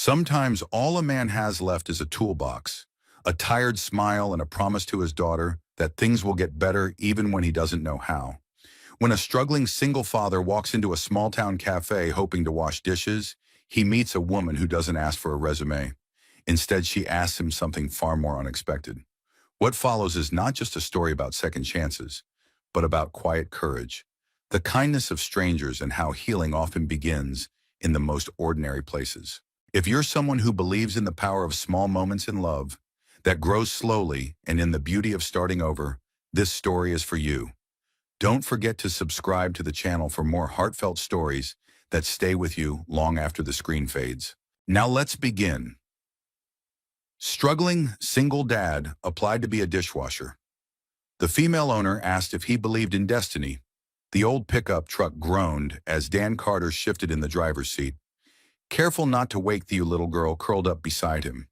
Sometimes all a man has left is a toolbox, a tired smile and a promise to his daughter that things will get better even when he doesn't know how. When a struggling single father walks into a small-town cafe hoping to wash dishes, he meets a woman who doesn't ask for a resume. Instead, she asks him something far more unexpected. What follows is not just a story about second chances, but about quiet courage, the kindness of strangers and how healing often begins in the most ordinary places. If you're someone who believes in the power of small moments in love, that grows slowly and in the beauty of starting over, this story is for you. Don't forget to subscribe to the channel for more heartfelt stories that stay with you long after the screen fades. Now let's begin. Struggling single dad applied to be a dishwasher. The female owner asked if he believed in destiny. The old pickup truck groaned as Dan Carter shifted in the driver's seat. Careful not to wake the little girl curled up beside him.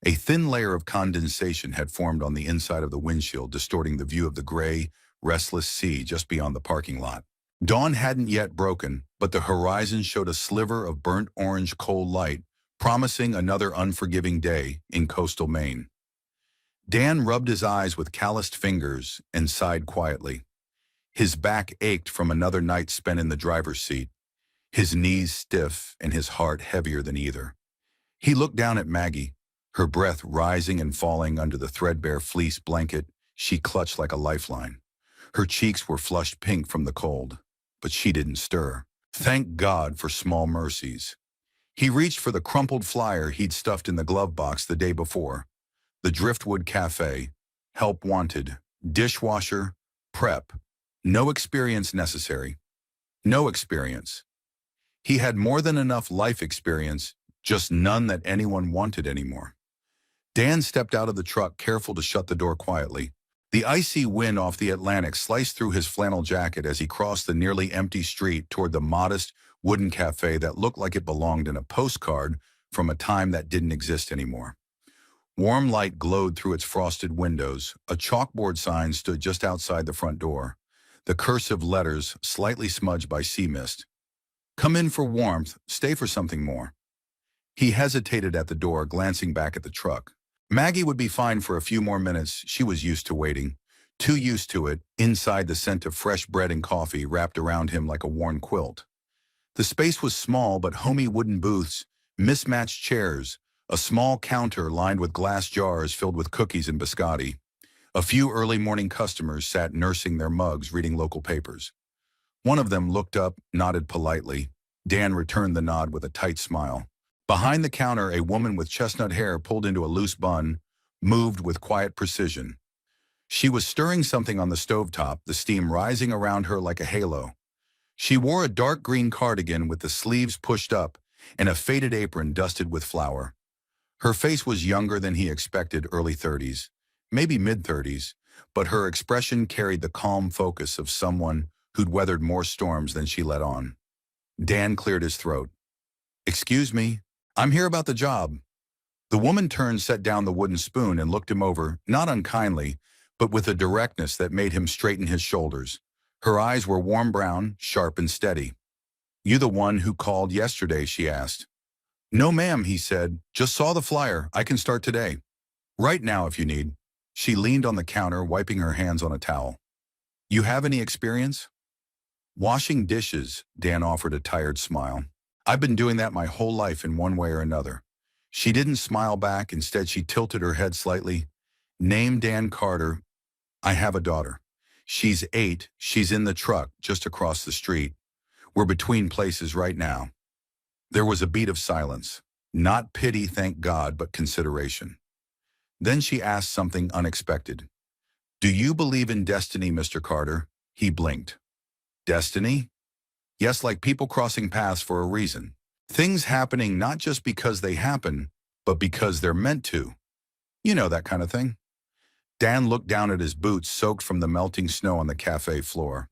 A thin layer of condensation had formed on the inside of the windshield, distorting the view of the gray, restless sea just beyond the parking lot. Dawn hadn't yet broken, but the horizon showed a sliver of burnt orange cold light, promising another unforgiving day in coastal Maine. Dan rubbed his eyes with calloused fingers and sighed quietly. His back ached from another night spent in the driver's seat, his knees stiff and his heart heavier than either. He looked down at Maggie, her breath rising and falling under the threadbare fleece blanket she clutched like a lifeline. Her cheeks were flushed pink from the cold, but she didn't stir. Thank God for small mercies. He reached for the crumpled flyer he'd stuffed in the glove box the day before. The Driftwood Cafe, help wanted, dishwasher, prep, no experience necessary. No experience. He had more than enough life experience, just none that anyone wanted anymore. Dan stepped out of the truck, careful to shut the door quietly. The icy wind off the Atlantic sliced through his flannel jacket as he crossed the nearly empty street toward the modest wooden cafe that looked like it belonged in a postcard from a time that didn't exist anymore. Warm light glowed through its frosted windows. A chalkboard sign stood just outside the front door, the cursive letters slightly smudged by sea mist. Come in for warmth, stay for something more. He hesitated at the door, glancing back at the truck. Maggie would be fine for a few more minutes. She was used to waiting, too used to it. Inside, the scent of fresh bread and coffee wrapped around him like a worn quilt. The space was small but homey, wooden booths, mismatched chairs, a small counter lined with glass jars filled with cookies and biscotti. A few early morning customers sat nursing their mugs, reading local papers. One of them looked up, nodded politely. Dan returned the nod with a tight smile. Behind the counter, a woman with chestnut hair pulled into a loose bun moved with quiet precision. She was stirring something on the stovetop, the steam rising around her like a halo. She wore a dark green cardigan with the sleeves pushed up and a faded apron dusted with flour. Her face was younger than he expected, early 30s, maybe mid-30s, but her expression carried the calm focus of someone who'd weathered more storms than she let on. Dan cleared his throat. Excuse me, I'm here about the job. The woman turned, set down the wooden spoon and looked him over, not unkindly, but with a directness that made him straighten his shoulders. Her eyes were warm brown, sharp and steady. You the one who called yesterday, she asked. No ma'am, he said, just saw the flyer, I can start today. Right now if you need. She leaned on the counter, wiping her hands on a towel. You have any experience? Washing dishes, Dan offered a tired smile. I've been doing that my whole life in one way or another. She didn't smile back. Instead, she tilted her head slightly. Name Dan Carter. I have a daughter. She's 8. She's in the truck just across the street. We're between places right now. There was a beat of silence. Not pity, thank God, but consideration. Then she asked something unexpected. Do you believe in destiny, Mr. Carter? He blinked. Destiny? Yes, like people crossing paths for a reason. Things happening not just because they happen, but because they're meant to. You know, that kind of thing. Dan looked down at his boots, soaked from the melting snow on the cafe floor.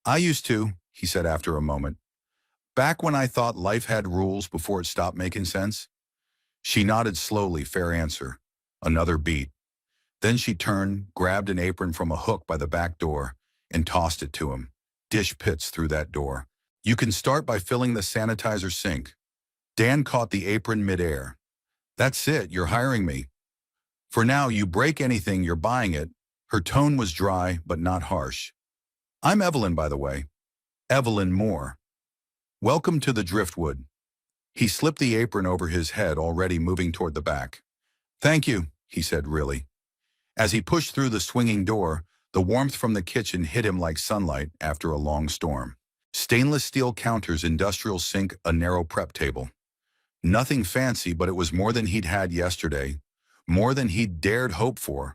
I used to, he said after a moment. Back when I thought life had rules before it stopped making sense. She nodded slowly, fair answer. Another beat. Then she turned, grabbed an apron from a hook by the back door, and tossed it to him. Dish pits through that door. You can start by filling the sanitizer sink. Dan caught the apron midair. That's it, you're hiring me. For now, you break anything, you're buying it. Her tone was dry, but not harsh. I'm Evelyn, by the way. Evelyn Moore. Welcome to the Driftwood. He slipped the apron over his head, already moving toward the back. Thank you, he said, really. As he pushed through the swinging door, the warmth from the kitchen hit him like sunlight after a long storm. Stainless steel counters, industrial sink, a narrow prep table. Nothing fancy, but it was more than he'd had yesterday, more than he'd dared hope for.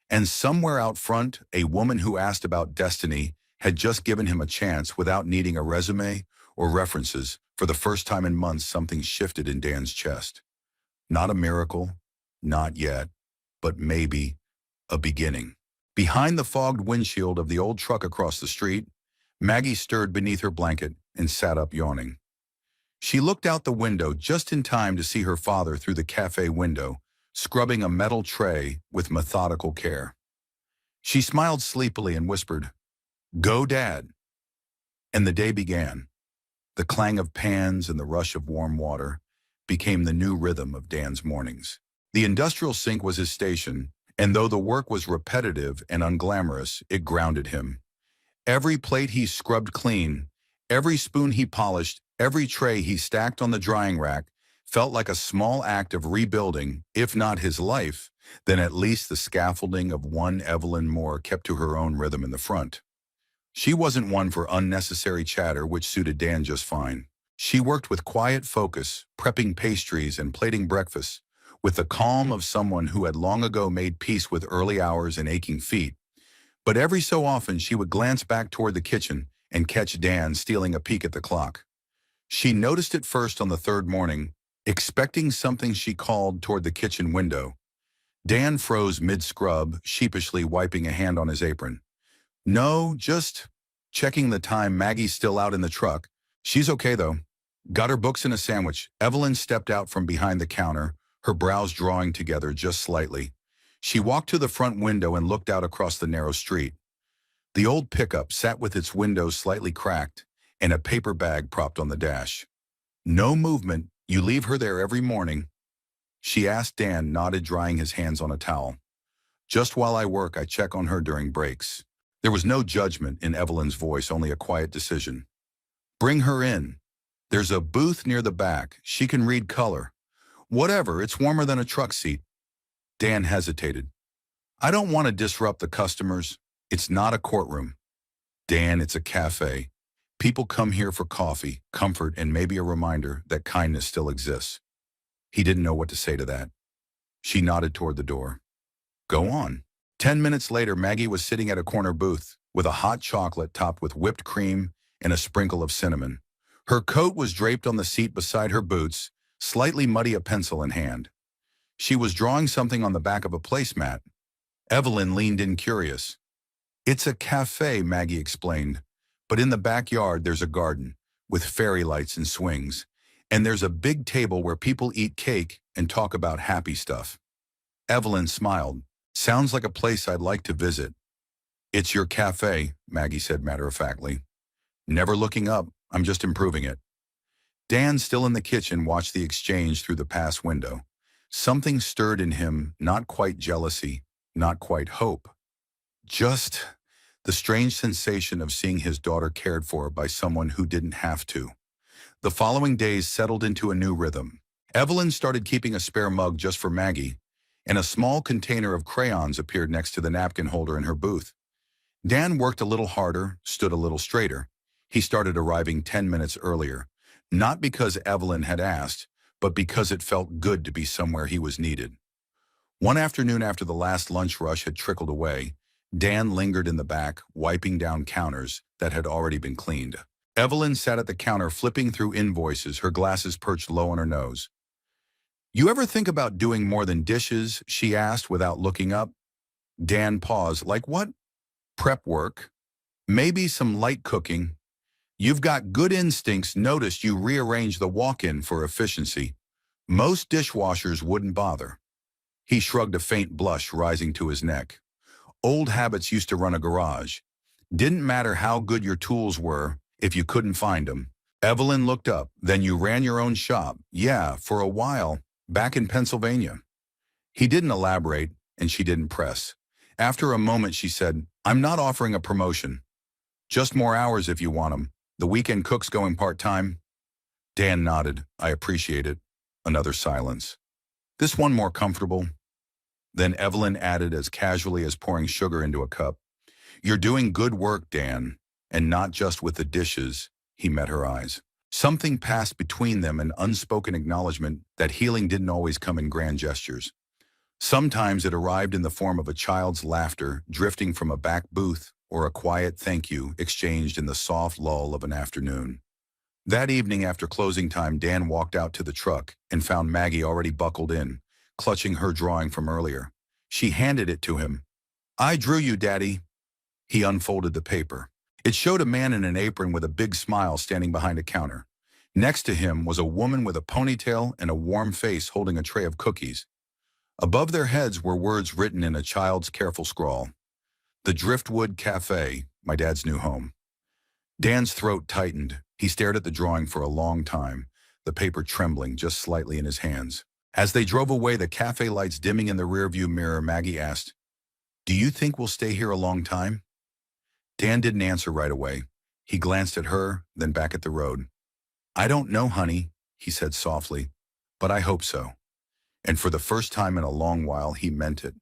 And somewhere out front, a woman who asked about destiny had just given him a chance without needing a resume or references. For the first time in months, something shifted in Dan's chest. Not a miracle, not yet, but maybe a beginning. Behind the fogged windshield of the old truck across the street, Maggie stirred beneath her blanket and sat up, yawning. She looked out the window just in time to see her father through the cafe window, scrubbing a metal tray with methodical care. She smiled sleepily and whispered, "Go, Dad." And the day began. The clang of pans and the rush of warm water became the new rhythm of Dan's mornings. The industrial sink was his station, and though the work was repetitive and unglamorous, it grounded him. Every plate he scrubbed clean, every spoon he polished, every tray he stacked on the drying rack felt like a small act of rebuilding, if not his life, then at least the scaffolding of one Evelyn Moore kept to her own rhythm in the front. She wasn't one for unnecessary chatter, which suited Dan just fine. She worked with quiet focus, prepping pastries and plating breakfast, with the calm of someone who had long ago made peace with early hours and aching feet. But every so often she would glance back toward the kitchen and catch Dan stealing a peek at the clock. She noticed it first on the third morning, expecting something. She called toward the kitchen window. Dan froze mid-scrub, sheepishly wiping a hand on his apron. "No, just checking the time. Maggie's still out in the truck. She's okay, though. Got her books and a sandwich." Evelyn stepped out from behind the counter, her brows drawing together just slightly. She walked to the front window and looked out across the narrow street. The old pickup sat with its windows slightly cracked and a paper bag propped on the dash. "No movement. You leave her there every morning?" she asked. Dan nodded, drying his hands on a towel. "Just while I work, I check on her during breaks." There was no judgment in Evelyn's voice, only a quiet decision. "Bring her in. There's a booth near the back. She can read color. Whatever, it's warmer than a truck seat." Dan hesitated. "I don't want to disrupt the customers. It's not a courtroom." "Dan, it's a cafe. People come here for coffee, comfort, and maybe a reminder that kindness still exists." He didn't know what to say to that. She nodded toward the door. "Go on." 10 minutes later, Maggie was sitting at a corner booth with a hot chocolate topped with whipped cream and a sprinkle of cinnamon. Her coat was draped on the seat beside her boots, slightly muddy, a pencil in hand. She was drawing something on the back of a placemat. Evelyn leaned in, curious. "It's a cafe," Maggie explained, "but in the backyard there's a garden with fairy lights and swings, and there's a big table where people eat cake and talk about happy stuff." Evelyn smiled. "Sounds like a place I'd like to visit." "It's your cafe," Maggie said matter-of-factly. "Never looking up, I'm just improving it." Dan, still in the kitchen, watched the exchange through the pass window. Something stirred in him, not quite jealousy, not quite hope. Just the strange sensation of seeing his daughter cared for by someone who didn't have to. The following days settled into a new rhythm. Evelyn started keeping a spare mug just for Maggie, and a small container of crayons appeared next to the napkin holder in her booth. Dan worked a little harder, stood a little straighter. He started arriving 10 minutes earlier, not because Evelyn had asked, but because it felt good to be somewhere he was needed. One afternoon, after the last lunch rush had trickled away, Dan lingered in the back, wiping down counters that had already been cleaned. Evelyn sat at the counter flipping through invoices, her glasses perched low on her nose. "You ever think about doing more than dishes?" she asked without looking up. Dan paused. "Like what?" "Prep work. Maybe some light cooking." "You've got good instincts. Noticed you rearranged the walk-in for efficiency. Most dishwashers wouldn't bother." He shrugged, a faint blush rising to his neck. "Old habits used to run a garage. Didn't matter how good your tools were if you couldn't find them. Evelyn looked up. Then you ran your own shop? Yeah, for a while, back in Pennsylvania. He didn't elaborate, and she didn't press. After a moment, she said, I'm not offering a promotion. Just more hours if you want 'em. The weekend cook's going part-time. Dan nodded. I appreciate it. Another silence. This one more comfortable? Then Evelyn added as casually as pouring sugar into a cup. You're doing good work, Dan, and not just with the dishes. He met her eyes. Something passed between them, an unspoken acknowledgement that healing didn't always come in grand gestures. Sometimes it arrived in the form of a child's laughter drifting from a back booth or a quiet thank you exchanged in the soft lull of an afternoon. That evening after closing time, Dan walked out to the truck and found Maggie already buckled in, clutching her drawing from earlier. She handed it to him. I drew you, Daddy. He unfolded the paper. It showed a man in an apron with a big smile standing behind a counter. Next to him was a woman with a ponytail and a warm face holding a tray of cookies. Above their heads were words written in a child's careful scrawl. The Driftwood Cafe, my dad's new home. Dan's throat tightened. He stared at the drawing for a long time, the paper trembling just slightly in his hands. As they drove away, the cafe lights dimming in the rearview mirror, Maggie asked, Do you think we'll stay here a long time? Dan didn't answer right away. He glanced at her, then back at the road. I don't know, honey, he said softly, but I hope so. And for the first time in a long while, he meant it.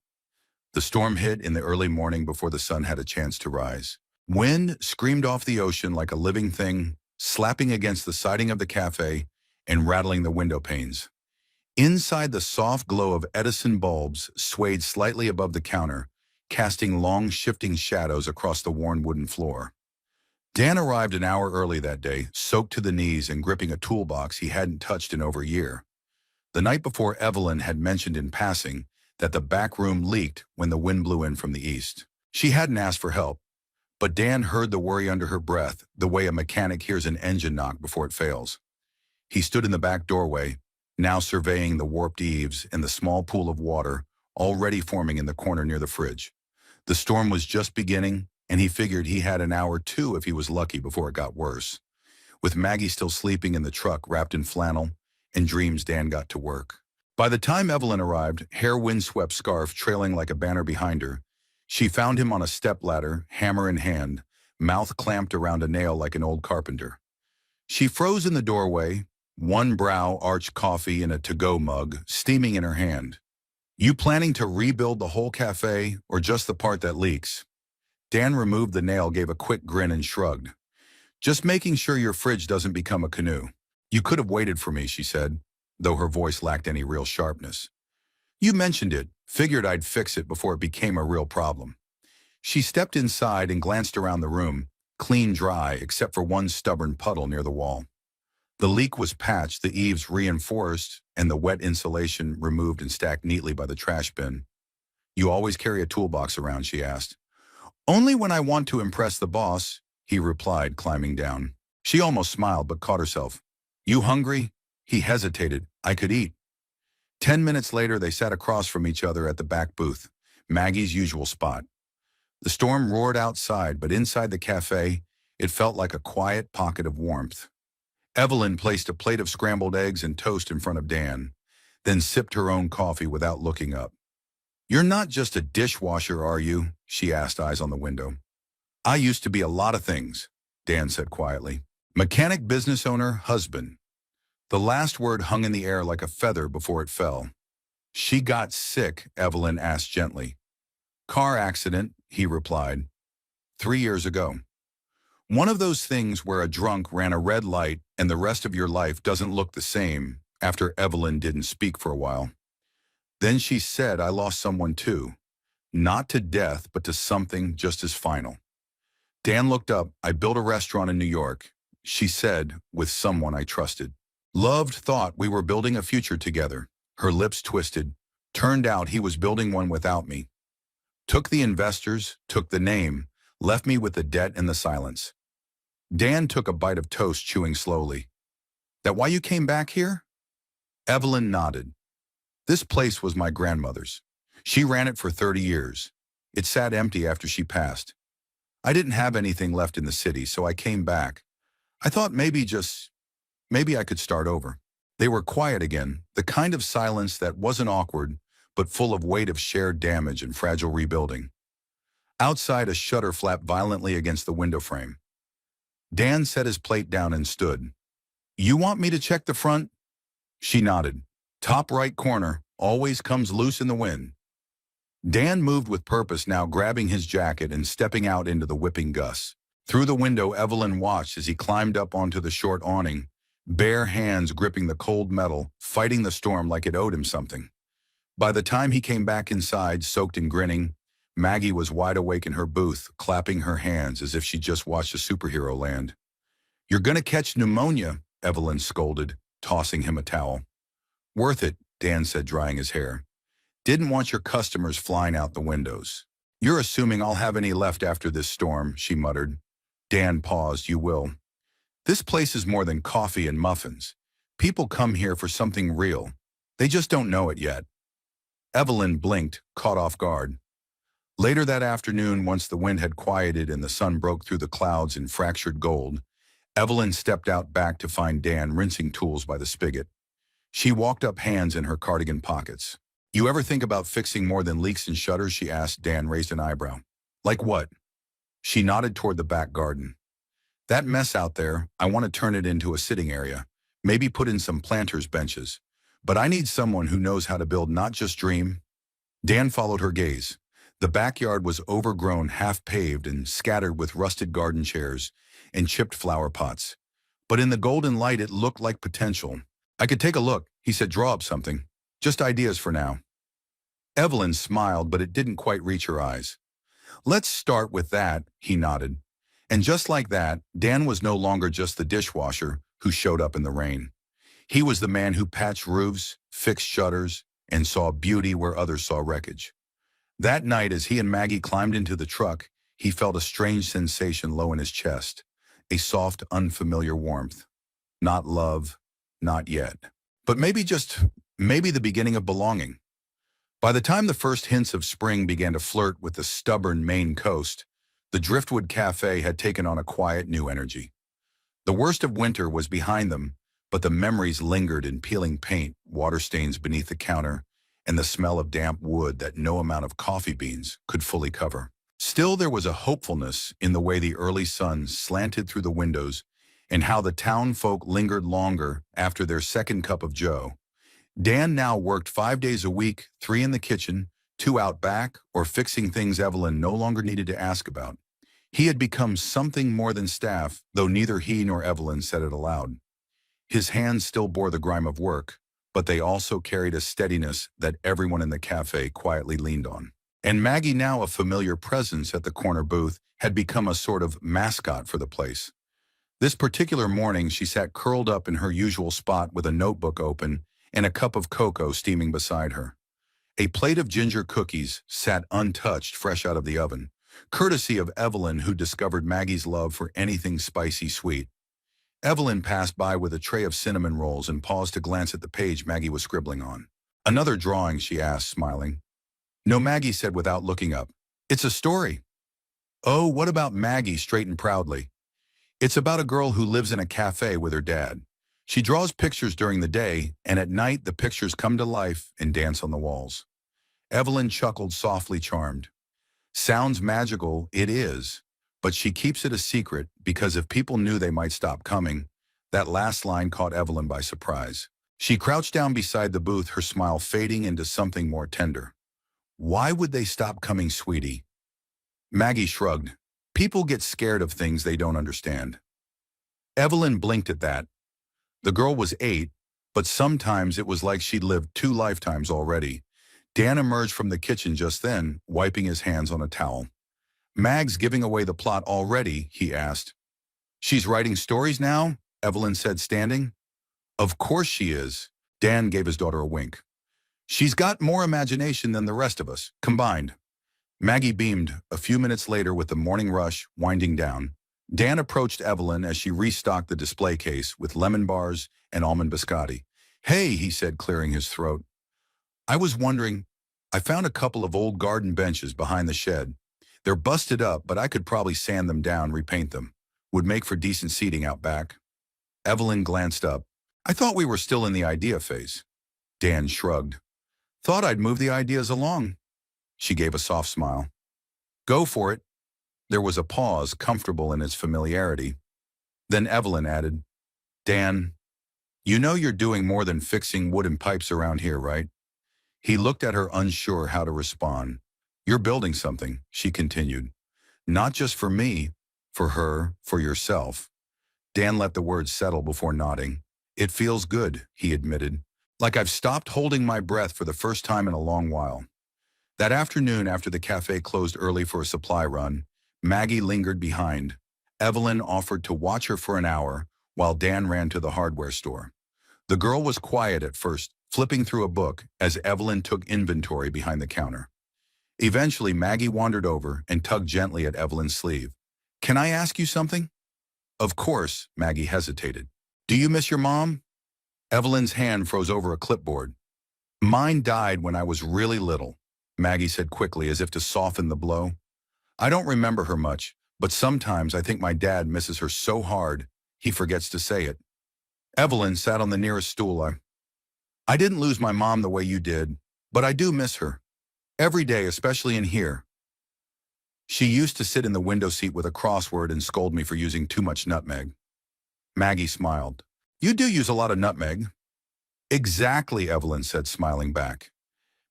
The storm hit in the early morning before the sun had a chance to rise. Wind screamed off the ocean like a living thing, slapping against the siding of the cafe and rattling the window panes. Inside, the soft glow of Edison bulbs swayed slightly above the counter, casting long, shifting shadows across the worn wooden floor. Dan arrived an hour early that day, soaked to the knees and gripping a toolbox he hadn't touched in over a year. The night before, Evelyn had mentioned in passing that the back room leaked when the wind blew in from the east. She hadn't asked for help, but Dan heard the worry under her breath, the way a mechanic hears an engine knock before it fails. He stood in the back doorway, now surveying the warped eaves and the small pool of water already forming in the corner near the fridge. The storm was just beginning, and he figured he had an hour or two if he was lucky before it got worse. With Maggie still sleeping in the truck wrapped in flannel and dreams, Dan got to work. By the time Evelyn arrived, hair windswept scarf trailing like a banner behind her, she found him on a stepladder, hammer in hand, mouth clamped around a nail like an old carpenter. She froze in the doorway, one brow arched, coffee in a to-go mug steaming in her hand. You planning to rebuild the whole cafe or just the part that leaks? Dan removed the nail, gave a quick grin and shrugged. Just making sure your fridge doesn't become a canoe. You could have waited for me, she said, though her voice lacked any real sharpness. You mentioned it, figured I'd fix it before it became a real problem. She stepped inside and glanced around the room, clean dry except for one stubborn puddle near the wall. The leak was patched, the eaves reinforced, and the wet insulation removed and stacked neatly by the trash bin. You always carry a toolbox around, she asked. Only when I want to impress the boss, he replied, climbing down. She almost smiled but caught herself. You hungry? He hesitated. I could eat. 10 minutes later, they sat across from each other at the back booth, Maggie's usual spot. The storm roared outside, but inside the cafe, it felt like a quiet pocket of warmth. Evelyn placed a plate of scrambled eggs and toast in front of Dan, then sipped her own coffee without looking up. You're not just a dishwasher, are you? She asked, eyes on the window. I used to be a lot of things, Dan said quietly. Mechanic, business owner, husband. The last word hung in the air like a feather before it fell. She got sick, Evelyn asked gently. Car accident, he replied. 3 years ago. One of those things where a drunk ran a red light and the rest of your life doesn't look the same. After Evelyn didn't speak for a while. Then she said, I lost someone too. Not to death, but to something just as final. Dan looked up. I built a restaurant in New York, she said, with someone I trusted. Loved, thought we were building a future together. Her lips twisted. Turned out he was building one without me. Took the investors, took the name, left me with the debt and the silence. Dan took a bite of toast, chewing slowly. That why you came back here? Evelyn nodded. This place was my grandmother's. She ran it for 30 years. It sat empty after she passed. I didn't have anything left in the city, so I came back. I thought maybe I could start over. They were quiet again, the kind of silence that wasn't awkward, but full of weight of shared damage and fragile rebuilding. Outside, a shutter flapped violently against the window frame. Dan set his plate down and stood. You want me to check the front? She nodded. Top right corner, always comes loose in the wind. Dan moved with purpose now, grabbing his jacket and stepping out into the whipping gusts. Through the window, Evelyn watched as he climbed up onto the short awning, bare hands gripping the cold metal, fighting the storm like it owed him something. By the time he came back inside, soaked and grinning, Maggie was wide awake in her booth, clapping her hands as if she just watched a superhero land. You're gonna catch pneumonia, Evelyn scolded, tossing him a towel. Worth it, Dan said, drying his hair. Didn't want your customers flying out the windows. You're assuming I'll have any left after this storm, she muttered. Dan paused. You will. This place is more than coffee and muffins. People come here for something real. They just don't know it yet. Evelyn blinked, caught off guard. Later that afternoon, once the wind had quieted and the sun broke through the clouds in fractured gold, Evelyn stepped out back to find Dan rinsing tools by the spigot. She walked up, hands in her cardigan pockets. You ever think about fixing more than leaks and shutters? She asked. Dan raised an eyebrow. Like what? She nodded toward the back garden. That mess out there, I want to turn it into a sitting area. Maybe put in some planters' benches. But I need someone who knows how to build, not just dream. Dan followed her gaze. The backyard was overgrown, half-paved, and scattered with rusted garden chairs and chipped flower pots. But in the golden light, it looked like potential. I could take a look, he said. Draw up something. Just ideas for now. Evelyn smiled, but it didn't quite reach her eyes. Let's start with that, he nodded. And just like that, Dan was no longer just the dishwasher who showed up in the rain. He was the man who patched roofs, fixed shutters, and saw beauty where others saw wreckage. That night, as he and Maggie climbed into the truck, he felt a strange sensation low in his chest, a soft, unfamiliar warmth. Not love, not yet. But maybe the beginning of belonging. By the time the first hints of spring began to flirt with the stubborn Maine coast, the Driftwood Cafe had taken on a quiet new energy. The worst of winter was behind them, but the memories lingered in peeling paint, water stains beneath the counter, and the smell of damp wood that no amount of coffee beans could fully cover. Still, there was a hopefulness in the way the early sun slanted through the windows and how the town folk lingered longer after their second cup of joe. Dan now worked 5 days a week, 3 in the kitchen, 2 out back, or fixing things Evelyn no longer needed to ask about. He had become something more than staff, though neither he nor Evelyn said it aloud. His hands still bore the grime of work, but they also carried a steadiness that everyone in the cafe quietly leaned on. And Maggie, now a familiar presence at the corner booth, had become a sort of mascot for the place. This particular morning, she sat curled up in her usual spot with a notebook open and a cup of cocoa steaming beside her. A plate of ginger cookies sat untouched, fresh out of the oven, courtesy of Evelyn, who discovered Maggie's love for anything spicy sweet. Evelyn passed by with a tray of cinnamon rolls and paused to glance at the page Maggie was scribbling on. Another drawing, she asked, smiling. No, Maggie said without looking up. It's a story. Oh, what about? Maggie straightened proudly. It's about a girl who lives in a cafe with her dad. She draws pictures during the day, and at night the pictures come to life and dance on the walls. Evelyn chuckled, softly charmed. Sounds magical, it is, but she keeps it a secret because if people knew they might stop coming. That last line caught Evelyn by surprise. She crouched down beside the booth, her smile fading into something more tender. Why would they stop coming, sweetie? Maggie shrugged. People get scared of things they don't understand. Evelyn blinked at that. The girl was 8, but sometimes it was like she'd lived 2 lifetimes already. Dan emerged from the kitchen just then, wiping his hands on a towel. Mag's giving away the plot already, he asked. She's writing stories now? Evelyn said, standing. Of course she is. Dan gave his daughter a wink. She's got more imagination than the rest of us, combined. Maggie beamed. A few minutes later, with the morning rush winding down, Dan approached Evelyn as she restocked the display case with lemon bars and almond biscotti. Hey, he said, clearing his throat. I was wondering, I found a couple of old garden benches behind the shed. They're busted up, but I could probably sand them down, repaint them. Would make for decent seating out back. Evelyn glanced up. I thought we were still in the idea phase. Dan shrugged. Thought I'd move the ideas along. She gave a soft smile. Go for it. There was a pause, comfortable in its familiarity. Then Evelyn added, Dan, you know you're doing more than fixing wooden pipes around here, right? He looked at her, unsure how to respond. You're building something, she continued. Not just for me, for her, for yourself. Dan let the words settle before nodding. It feels good, he admitted. Like I've stopped holding my breath for the first time in a long while. That afternoon, after the cafe closed early for a supply run, Maggie lingered behind. Evelyn offered to watch her for an hour, while Dan ran to the hardware store. The girl was quiet at first, flipping through a book as Evelyn took inventory behind the counter. Eventually, Maggie wandered over and tugged gently at Evelyn's sleeve. Can I ask you something? Of course, Maggie hesitated. Do you miss your mom? Evelyn's hand froze over a clipboard. Mine died when I was really little, Maggie said quickly as if to soften the blow. I don't remember her much, but sometimes I think my dad misses her so hard, he forgets to say it. Evelyn sat on the nearest stool. I didn't lose my mom the way you did, but I do miss her. Every day, especially in here. She used to sit in the window seat with a crossword and scold me for using too much nutmeg. Maggie smiled. You do use a lot of nutmeg. Exactly, Evelyn said, smiling back.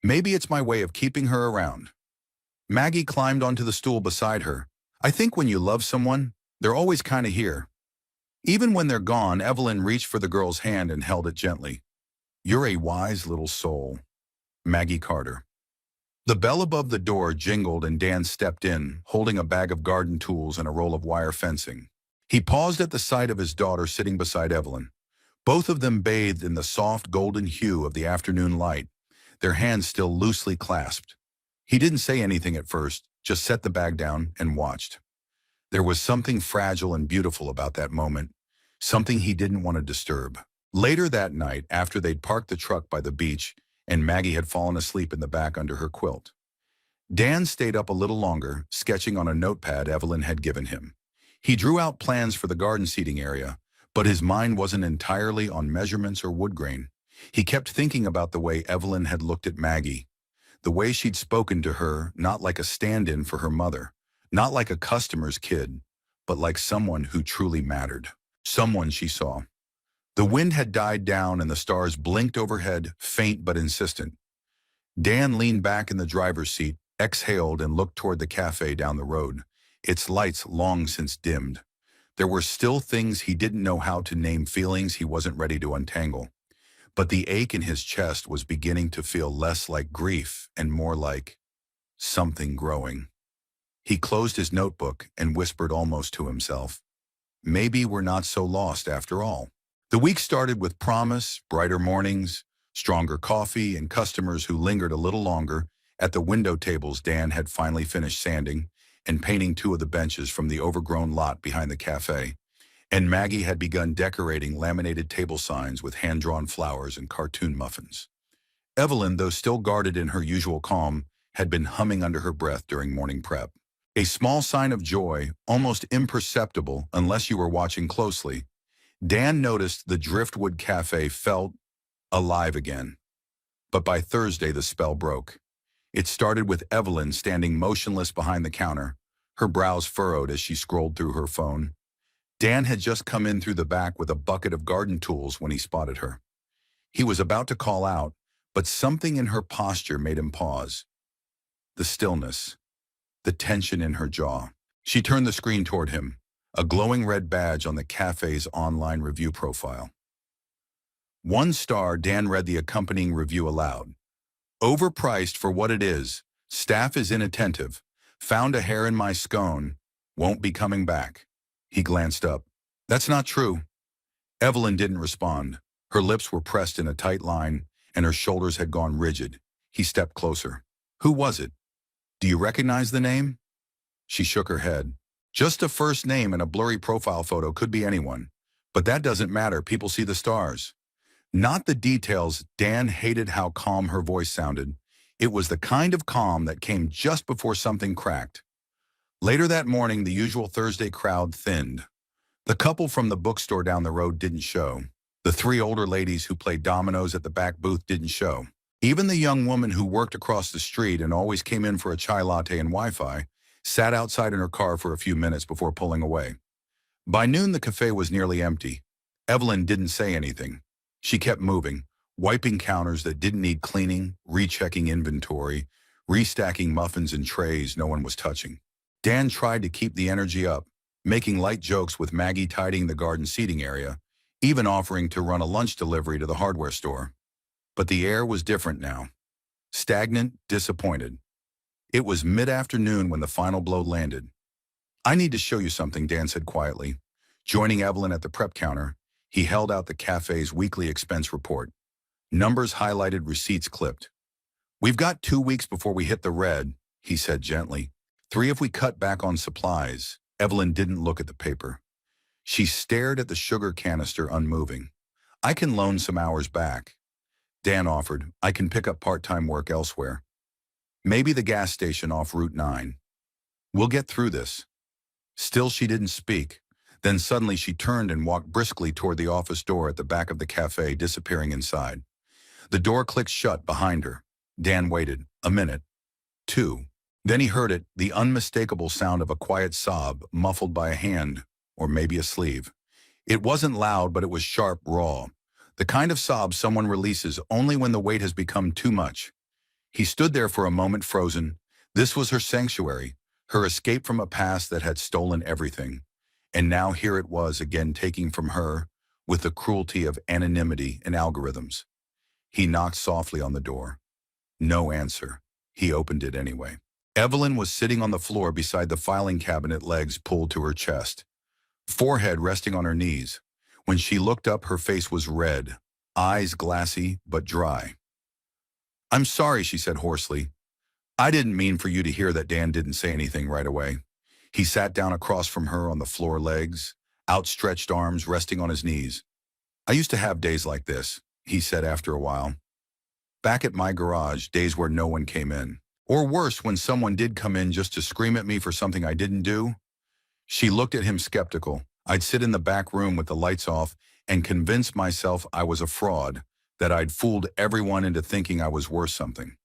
Maybe it's my way of keeping her around. Maggie climbed onto the stool beside her. I think when you love someone, they're always kind of here. Even when they're gone, Evelyn reached for the girl's hand and held it gently. You're a wise little soul. Maggie Carter. The bell above the door jingled and Dan stepped in, holding a bag of garden tools and a roll of wire fencing. He paused at the sight of his daughter sitting beside Evelyn. Both of them bathed in the soft golden hue of the afternoon light, their hands still loosely clasped. He didn't say anything at first, just set the bag down and watched. There was something fragile and beautiful about that moment, something he didn't want to disturb. Later that night, after they'd parked the truck by the beach and Maggie had fallen asleep in the back under her quilt, Dan stayed up a little longer, sketching on a notepad Evelyn had given him. He drew out plans for the garden seating area, but his mind wasn't entirely on measurements or wood grain. He kept thinking about the way Evelyn had looked at Maggie, the way she'd spoken to her, not like a stand-in for her mother, not like a customer's kid, but like someone who truly mattered, someone she saw. The wind had died down and the stars blinked overhead, faint but insistent. Dan leaned back in the driver's seat, exhaled and looked toward the cafe down the road, its lights long since dimmed. There were still things he didn't know how to name, feelings he wasn't ready to untangle. But the ache in his chest was beginning to feel less like grief and more like something growing. He closed his notebook and whispered almost to himself, maybe we're not so lost after all. The week started with promise, brighter mornings, stronger coffee, and customers who lingered a little longer. At the window tables, Dan had finally finished sanding and painting two of the benches from the overgrown lot behind the cafe, and Maggie had begun decorating laminated table signs with hand-drawn flowers and cartoon muffins. Evelyn, though still guarded in her usual calm, had been humming under her breath during morning prep. A small sign of joy, almost imperceptible unless you were watching closely. Dan noticed the Driftwood Cafe felt alive again. But by Thursday, the spell broke. It started with Evelyn standing motionless behind the counter, her brows furrowed as she scrolled through her phone. Dan had just come in through the back with a bucket of garden tools when he spotted her. He was about to call out, but something in her posture made him pause. The stillness, the tension in her jaw. She turned the screen toward him, a glowing red badge on the cafe's online review profile. 1 star, Dan read the accompanying review aloud. Overpriced for what it is. Staff is inattentive. Found a hair in my scone. Won't be coming back. He glanced up. That's not true. Evelyn didn't respond. Her lips were pressed in a tight line, and her shoulders had gone rigid. He stepped closer. Who was it? Do you recognize the name? She shook her head. Just a first name and a blurry profile photo, could be anyone. But that doesn't matter, people see the stars. Not the details. Dan hated how calm her voice sounded. It was the kind of calm that came just before something cracked. Later that morning, the usual Thursday crowd thinned. The couple from the bookstore down the road didn't show. The three older ladies who played dominoes at the back booth didn't show. Even the young woman who worked across the street and always came in for a chai latte and Wi-Fi sat outside in her car for a few minutes before pulling away. By noon, the cafe was nearly empty. Evelyn didn't say anything. She kept moving, wiping counters that didn't need cleaning, rechecking inventory, restacking muffins and trays no one was touching. Dan tried to keep the energy up, making light jokes with Maggie tidying the garden seating area, even offering to run a lunch delivery to the hardware store. But the air was different now. Stagnant, disappointed. It was mid-afternoon when the final blow landed. "I need to show you something," Dan said quietly. Joining Evelyn at the prep counter, he held out the cafe's weekly expense report. Numbers highlighted, receipts clipped. "We've got 2 weeks before we hit the red," he said gently. "3 if we cut back on supplies." Evelyn didn't look at the paper. She stared at the sugar canister, unmoving. "I can loan some hours back." Dan offered. "I can pick up part-time work elsewhere. Maybe the gas station off Route 9. We'll get through this." Still she didn't speak. Then suddenly she turned and walked briskly toward the office door at the back of the cafe, disappearing inside. The door clicked shut behind her. Dan waited. A minute. 2. Then he heard it, the unmistakable sound of a quiet sob, muffled by a hand, or maybe a sleeve. It wasn't loud, but it was sharp, raw. The kind of sob someone releases only when the weight has become too much. He stood there for a moment, frozen. This was her sanctuary, her escape from a past that had stolen everything. And now here it was again, taking from her, with the cruelty of anonymity and algorithms. He knocked softly on the door. No answer. He opened it anyway. Evelyn was sitting on the floor beside the filing cabinet, legs pulled to her chest, forehead resting on her knees. When she looked up, her face was red, eyes glassy but dry. "I'm sorry," she said hoarsely. "I didn't mean for you to hear that." Dan didn't say anything right away. He sat down across from her on the floor, legs, outstretched arms resting on his knees. "I used to have days like this," he said after a while. "Back at my garage, days where no one came in. Or worse, when someone did come in just to scream at me for something I didn't do." She looked at him skeptical. "I'd sit in the back room with the lights off and convince myself I was a fraud, that I'd fooled everyone into thinking I was worth something."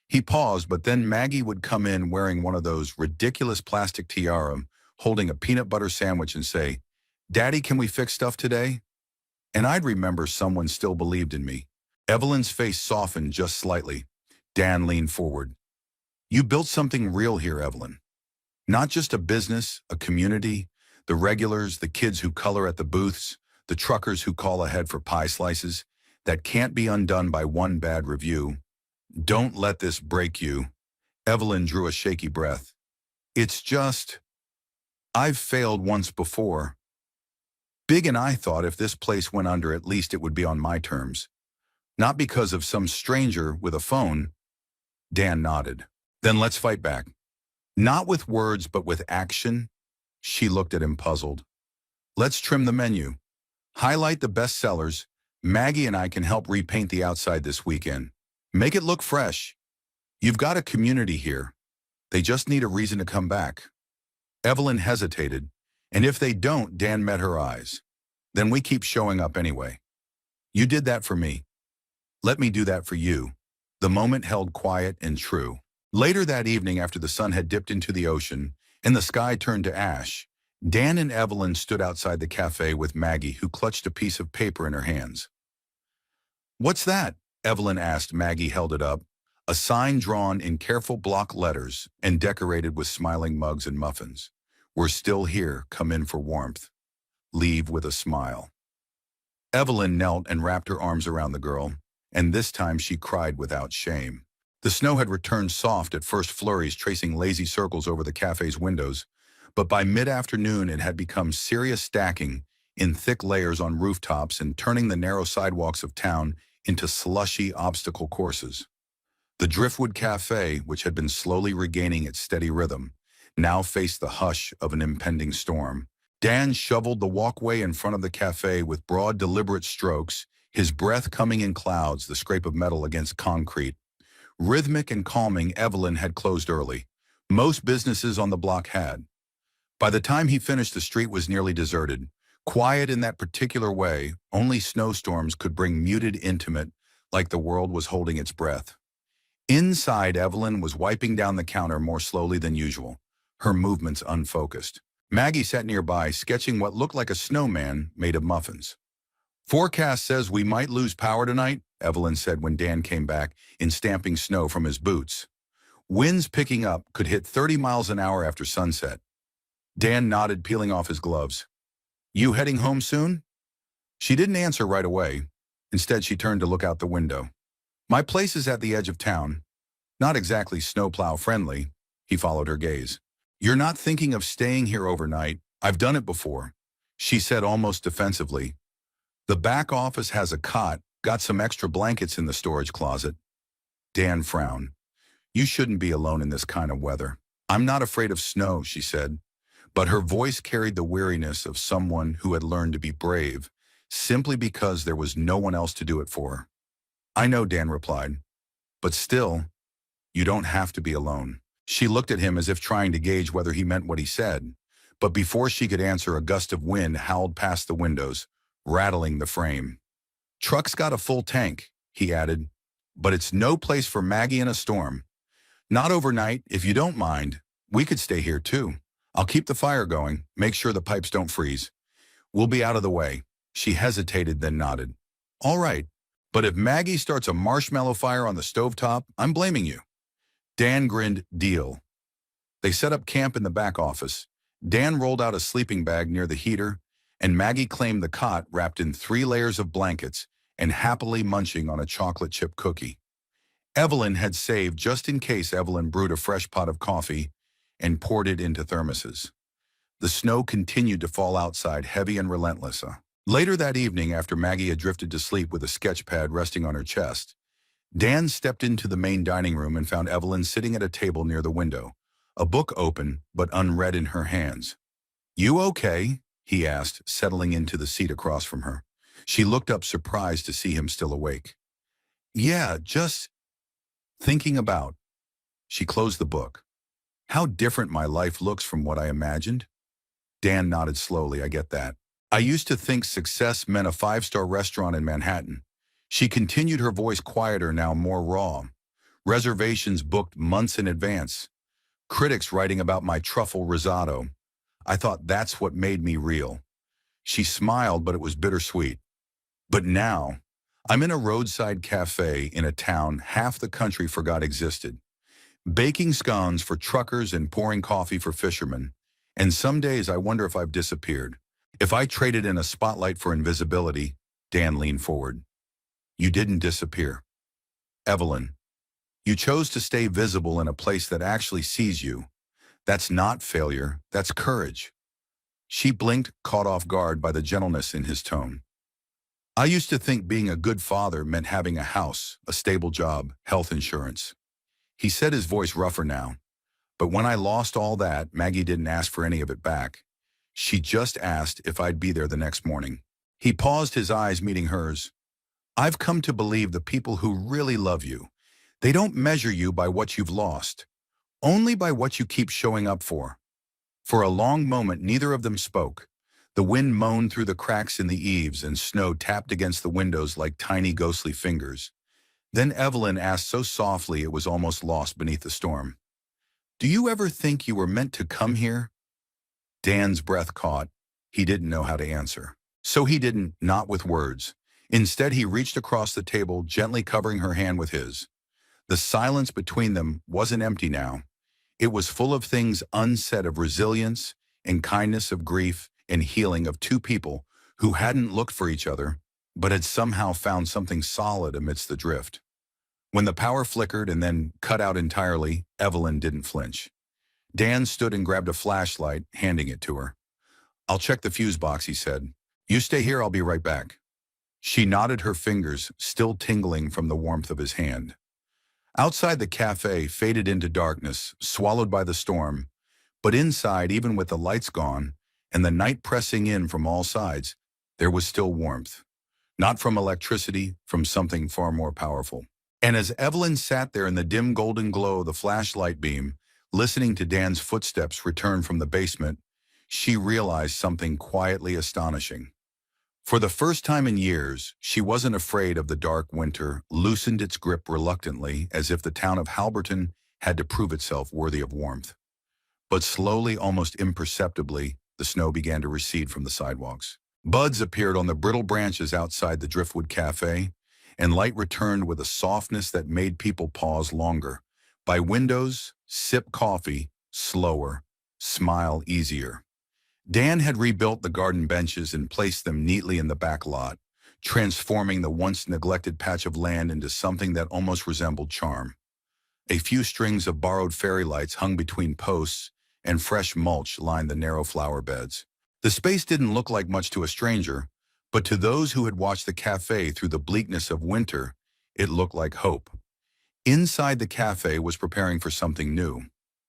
He paused, but then Maggie would come in wearing one of those ridiculous plastic tiara, holding a peanut butter sandwich, and say, "Daddy, can we fix stuff today?" And I'd remember someone still believed in me. Evelyn's face softened just slightly. Dan leaned forward. "You built something real here, Evelyn. Not just a business, a community, the regulars, the kids who color at the booths, the truckers who call ahead for pie slices, that can't be undone by one bad review. Don't let this break you." Evelyn drew a shaky breath. "It's just, I've failed once before. Big, and I thought if this place went under, at least it would be on my terms. Not because of some stranger with a phone." Dan nodded. "Then let's fight back. Not with words, but with action." She looked at him, puzzled. "Let's trim the menu. Highlight the best sellers. Maggie and I can help repaint the outside this weekend. Make it look fresh. You've got a community here. They just need a reason to come back." Evelyn hesitated, and if they don't, Dan met her eyes. "Then we keep showing up anyway. You did that for me. Let me do that for you." The moment held quiet and true. Later that evening, after the sun had dipped into the ocean and the sky turned to ash, Dan and Evelyn stood outside the cafe with Maggie, who clutched a piece of paper in her hands. "What's that?" Evelyn asked. Maggie held it up, a sign drawn in careful block letters and decorated with smiling mugs and muffins. "We're still here. Come in for warmth. Leave with a smile." Evelyn knelt and wrapped her arms around the girl, and this time she cried without shame. The snow had returned, soft at first flurries, tracing lazy circles over the cafe's windows, but by mid-afternoon it had become serious, stacking in thick layers on rooftops and turning the narrow sidewalks of town into slushy obstacle courses. The Driftwood Cafe, which had been slowly regaining its steady rhythm, now faced the hush of an impending storm. Dan shoveled the walkway in front of the cafe with broad, deliberate strokes, his breath coming in clouds, the scrape of metal against concrete. Rhythmic and calming, Evelyn had closed early. Most businesses on the block had. By the time he finished, the street was nearly deserted. Quiet in that particular way, only snowstorms could bring muted intimate, like the world was holding its breath. Inside, Evelyn was wiping down the counter more slowly than usual, her movements unfocused. Maggie sat nearby, sketching what looked like a snowman made of muffins. "Forecast says we might lose power tonight," Evelyn said when Dan came back, in stamping snow from his boots. "Winds picking up could hit 30 miles an hour after sunset." Dan nodded, peeling off his gloves. "You heading home soon?" She didn't answer right away. Instead, she turned to look out the window. "My place is at the edge of town. Not exactly snowplow friendly." He followed her gaze. "You're not thinking of staying here overnight? I've done it before," she said almost defensively. "The back office has a cot, got some extra blankets in the storage closet." Dan frowned. "You shouldn't be alone in this kind of weather." "I'm not afraid of snow," she said, but her voice carried the weariness of someone who had learned to be brave, simply because there was no one else to do it for her. "I know," Dan replied, "but still, you don't have to be alone." She looked at him as if trying to gauge whether he meant what he said, but before she could answer, a gust of wind howled past the windows, rattling the frame. "Truck's got a full tank," he added, "but it's no place for Maggie in a storm. Not overnight, if you don't mind. We could stay here too. I'll keep the fire going, make sure the pipes don't freeze. We'll be out of the way." She hesitated, then nodded. "All right, but if Maggie starts a marshmallow fire on the stovetop, I'm blaming you." Dan grinned. "Deal." They set up camp in the back office. Dan rolled out a sleeping bag near the heater, and Maggie claimed the cot wrapped in 3 layers of blankets and happily munching on a chocolate chip cookie. Evelyn had saved just in case. Evelyn brewed a fresh pot of coffee and poured it into thermoses. The snow continued to fall outside, heavy and relentless. Later that evening, after Maggie had drifted to sleep with a sketch pad resting on her chest, Dan stepped into the main dining room and found Evelyn sitting at a table near the window, a book open but unread in her hands. "You okay?" he asked, settling into the seat across from her. She looked up, surprised to see him still awake. "Yeah, just thinking about." She closed the book. "How different my life looks from what I imagined." Dan nodded slowly. "I get that. I used to think success meant a 5-star restaurant in Manhattan." She continued, her voice quieter now, more raw. "Reservations booked months in advance. Critics writing about my truffle risotto. I thought that's what made me real." She smiled, but it was bittersweet. "But now, I'm in a roadside cafe in a town half the country forgot existed, baking scones for truckers and pouring coffee for fishermen. And some days I wonder if I've disappeared. If I traded in a spotlight for invisibility." Dan leaned forward. "You didn't disappear, Evelyn. You chose to stay visible in a place that actually sees you. That's not failure, that's courage." She blinked, caught off guard by the gentleness in his tone. "I used to think being a good father meant having a house, a stable job, health insurance." He said, his voice rougher now. "But when I lost all that, Maggie didn't ask for any of it back. She just asked if I'd be there the next morning." He paused, his eyes meeting hers. "I've come to believe the people who really love you, they don't measure you by what you've lost, only by what you keep showing up for." For a long moment, neither of them spoke. The wind moaned through the cracks in the eaves, and snow tapped against the windows like tiny ghostly fingers. Then Evelyn asked so softly it was almost lost beneath the storm, "Do you ever think you were meant to come here?" Dan's breath caught. He didn't know how to answer. So he didn't, not with words. Instead, he reached across the table, gently covering her hand with his. The silence between them wasn't empty now. It was full of things unsaid, of resilience and kindness, of grief and healing, of two people who hadn't looked for each other, but had somehow found something solid amidst the drift. When the power flickered and then cut out entirely, Evelyn didn't flinch. Dan stood and grabbed a flashlight, handing it to her. "I'll check the fuse box," he said. "You stay here, I'll be right back." She nodded, her fingers still tingling from the warmth of his hand. Outside, the cafe faded into darkness, swallowed by the storm. But inside, even with the lights gone and the night pressing in from all sides, there was still warmth. Not from electricity, from something far more powerful. And as Evelyn sat there in the dim golden glow of the flashlight beam, listening to Dan's footsteps return from the basement, she realized something quietly astonishing. For the first time in years, she wasn't afraid of the dark winter, loosened its grip reluctantly as if the town of Halberton had to prove itself worthy of warmth. But slowly, almost imperceptibly, the snow began to recede from the sidewalks. Buds appeared on the brittle branches outside the Driftwood Cafe, and light returned with a softness that made people pause longer. By windows, sip coffee, slower, smile easier. Dan had rebuilt the garden benches and placed them neatly in the back lot, transforming the once neglected patch of land into something that almost resembled charm. A few strings of borrowed fairy lights hung between posts, and fresh mulch lined the narrow flower beds. The space didn't look like much to a stranger, but to those who had watched the cafe through the bleakness of winter, it looked like hope. Inside the cafe was preparing for something new.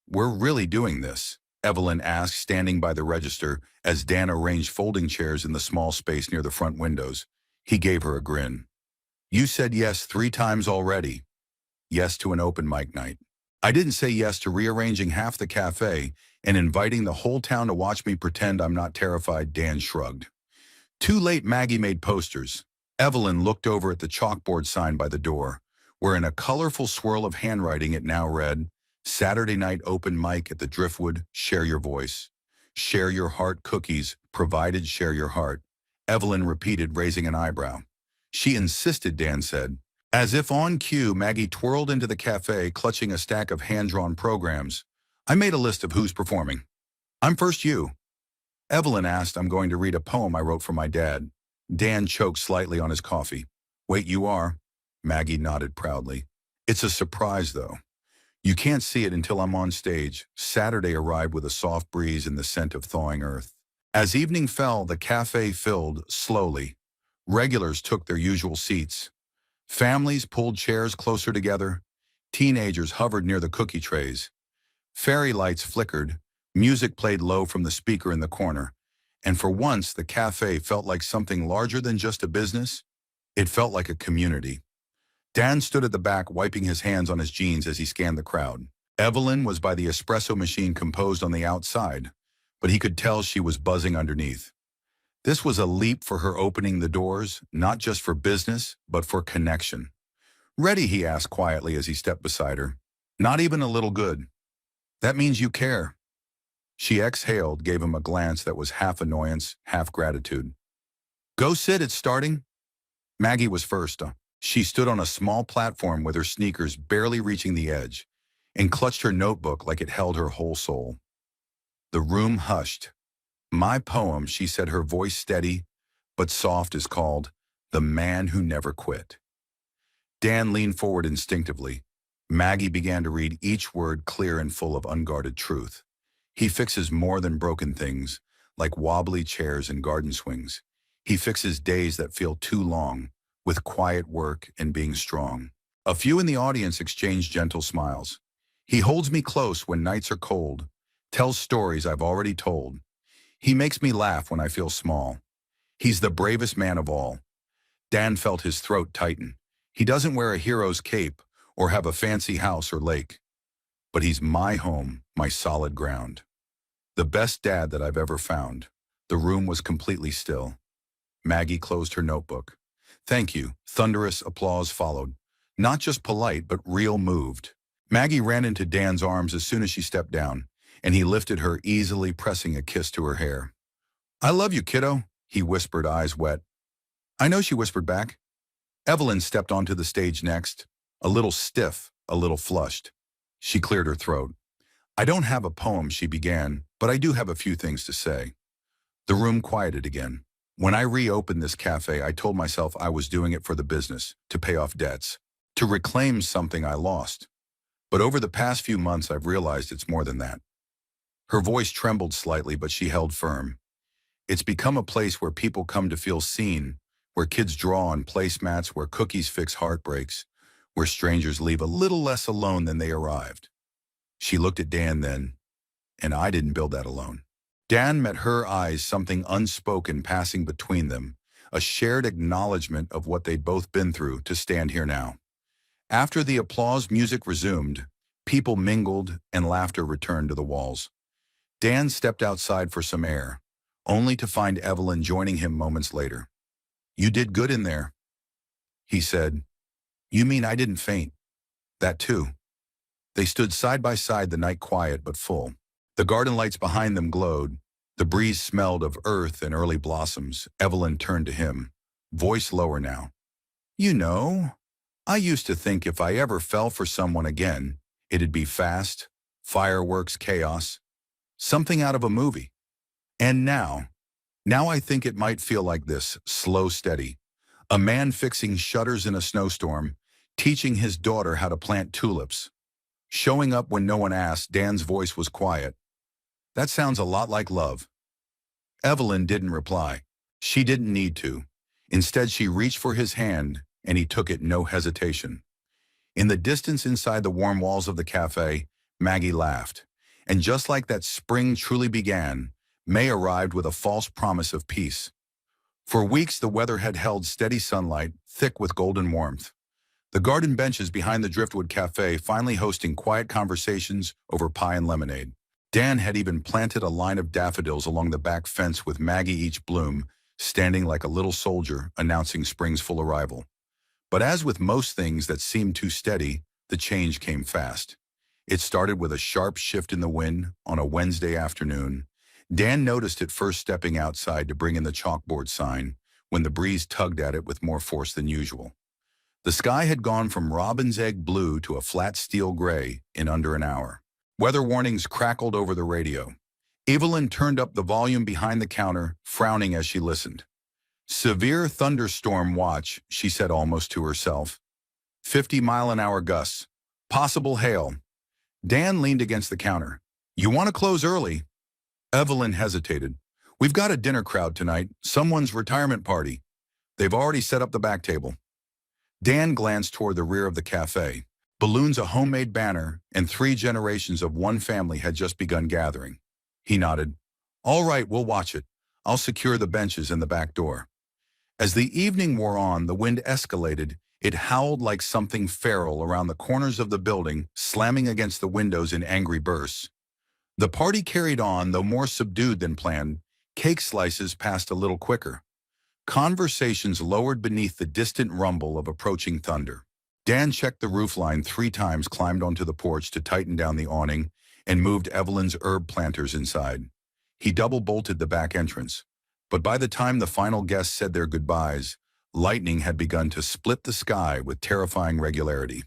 "We're really doing this?" Evelyn asked, standing by the register as Dan arranged folding chairs in the small space near the front windows. He gave her a grin. "You said yes 3 times already." Yes to an open mic night. "I didn't say yes to rearranging half the cafe and inviting the whole town to watch me pretend I'm not terrified," Dan shrugged. Too late. Maggie made posters. Evelyn looked over at the chalkboard sign by the door, where in a colorful swirl of handwriting it now read, "Saturday night open mic at the Driftwood, share your voice. Share your heart cookies, provided share your heart." Evelyn repeated, raising an eyebrow. "She insisted," Dan said. As if on cue, Maggie twirled into the cafe, clutching a stack of hand-drawn programs. "I made a list of who's performing. I'm first you." Evelyn asked, "I'm going to read a poem I wrote for my dad." Dan choked slightly on his coffee. "Wait, you are?" Maggie nodded proudly. "It's a surprise, though. You can't see it until I'm on stage." Saturday arrived with a soft breeze and the scent of thawing earth. As evening fell, the cafe filled slowly. Regulars took their usual seats. Families pulled chairs closer together. Teenagers hovered near the cookie trays. Fairy lights flickered. Music played low from the speaker in the corner. And for once, the cafe felt like something larger than just a business. It felt like a community. Dan stood at the back, wiping his hands on his jeans as he scanned the crowd. Evelyn was by the espresso machine composed on the outside, but he could tell she was buzzing underneath. This was a leap for her, opening the doors, not just for business, but for connection. "Ready?" he asked quietly as he stepped beside her. "Not even a little good." "That means you care." She exhaled, gave him a glance that was half annoyance, half gratitude. "Go sit, it's starting." Maggie was first. She stood on a small platform with her sneakers barely reaching the edge, and clutched her notebook like it held her whole soul. The room hushed. "My poem," she said, her voice steady but soft, "is called The Man Who Never Quit." Dan leaned forward instinctively. Maggie began to read, each word clear and full of unguarded truth. "He fixes more than broken things, like wobbly chairs and garden swings. He fixes days that feel too long, with quiet work and being strong." A few in the audience exchanged gentle smiles. "He holds me close when nights are cold, tells stories I've already told. He makes me laugh when I feel small. He's the bravest man of all." Dan felt his throat tighten. "He doesn't wear a hero's cape or have a fancy house or lake. But he's my home, my solid ground. The best dad that I've ever found." The room was completely still. Maggie closed her notebook. "Thank you." Thunderous applause followed. Not just polite, but real moved. Maggie ran into Dan's arms as soon as she stepped down, and he lifted her, easily pressing a kiss to her hair. "I love you, kiddo," he whispered, eyes wet. "I know," she whispered back. Evelyn stepped onto the stage next, a little stiff, a little flushed. She cleared her throat. "I don't have a poem," she began, "but I do have a few things to say." The room quieted again. "When I reopened this cafe, I told myself I was doing it for the business, to pay off debts, to reclaim something I lost. But over the past few months, I've realized it's more than that." Her voice trembled slightly, but she held firm. "It's become a place where people come to feel seen, where kids draw on placemats, where cookies fix heartbreaks, where strangers leave a little less alone than they arrived." She looked at Dan then, "And I didn't build that alone." Dan met her eyes, something unspoken passing between them, a shared acknowledgement of what they'd both been through to stand here now. After the applause, music resumed. People mingled, and laughter returned to the walls. Dan stepped outside for some air, only to find Evelyn joining him moments later. "You did good in there," he said. "You mean I didn't faint?" "That too." They stood side by side, the night quiet but full. The garden lights behind them glowed. The breeze smelled of earth and early blossoms. Evelyn turned to him, voice lower now. "You know, I used to think if I ever fell for someone again, it'd be fast, fireworks, chaos, something out of a movie. And now I think it might feel like this, slow, steady. A man fixing shutters in a snowstorm, teaching his daughter how to plant tulips. Showing up when no one asked." Dan's voice was quiet. "That sounds a lot like love." Evelyn didn't reply. She didn't need to. Instead, she reached for his hand, and he took it, no hesitation. In the distance inside the warm walls of the cafe, Maggie laughed. And just like that spring truly began, May arrived with a false promise of peace. For weeks, the weather had held steady sunlight, thick with golden warmth. The garden benches behind the Driftwood Cafe finally hosting quiet conversations over pie and lemonade. Dan had even planted a line of daffodils along the back fence with Maggie, each bloom standing like a little soldier announcing spring's full arrival. But as with most things that seemed too steady, the change came fast. It started with a sharp shift in the wind on a Wednesday afternoon. Dan noticed it first stepping outside to bring in the chalkboard sign, when the breeze tugged at it with more force than usual. The sky had gone from robin's egg blue to a flat steel gray in under an hour. Weather warnings crackled over the radio. Evelyn turned up the volume behind the counter, frowning as she listened. "Severe thunderstorm watch," she said almost to herself. 50-mile-an-hour gusts. Possible hail. Dan leaned against the counter. "You want to close early?" Evelyn hesitated. "We've got a dinner crowd tonight, someone's retirement party. They've already set up the back table." Dan glanced toward the rear of the cafe. Balloons, a homemade banner, and 3 generations of one family had just begun gathering. He nodded. "All right, we'll watch it. I'll secure the benches and the back door." As the evening wore on, the wind escalated. It howled like something feral around the corners of the building, slamming against the windows in angry bursts. The party carried on, though more subdued than planned. Cake slices passed a little quicker. Conversations lowered beneath the distant rumble of approaching thunder. Dan checked the roofline 3 times, climbed onto the porch to tighten down the awning, and moved Evelyn's herb planters inside. He double-bolted the back entrance. But by the time the final guests said their goodbyes, lightning had begun to split the sky with terrifying regularity.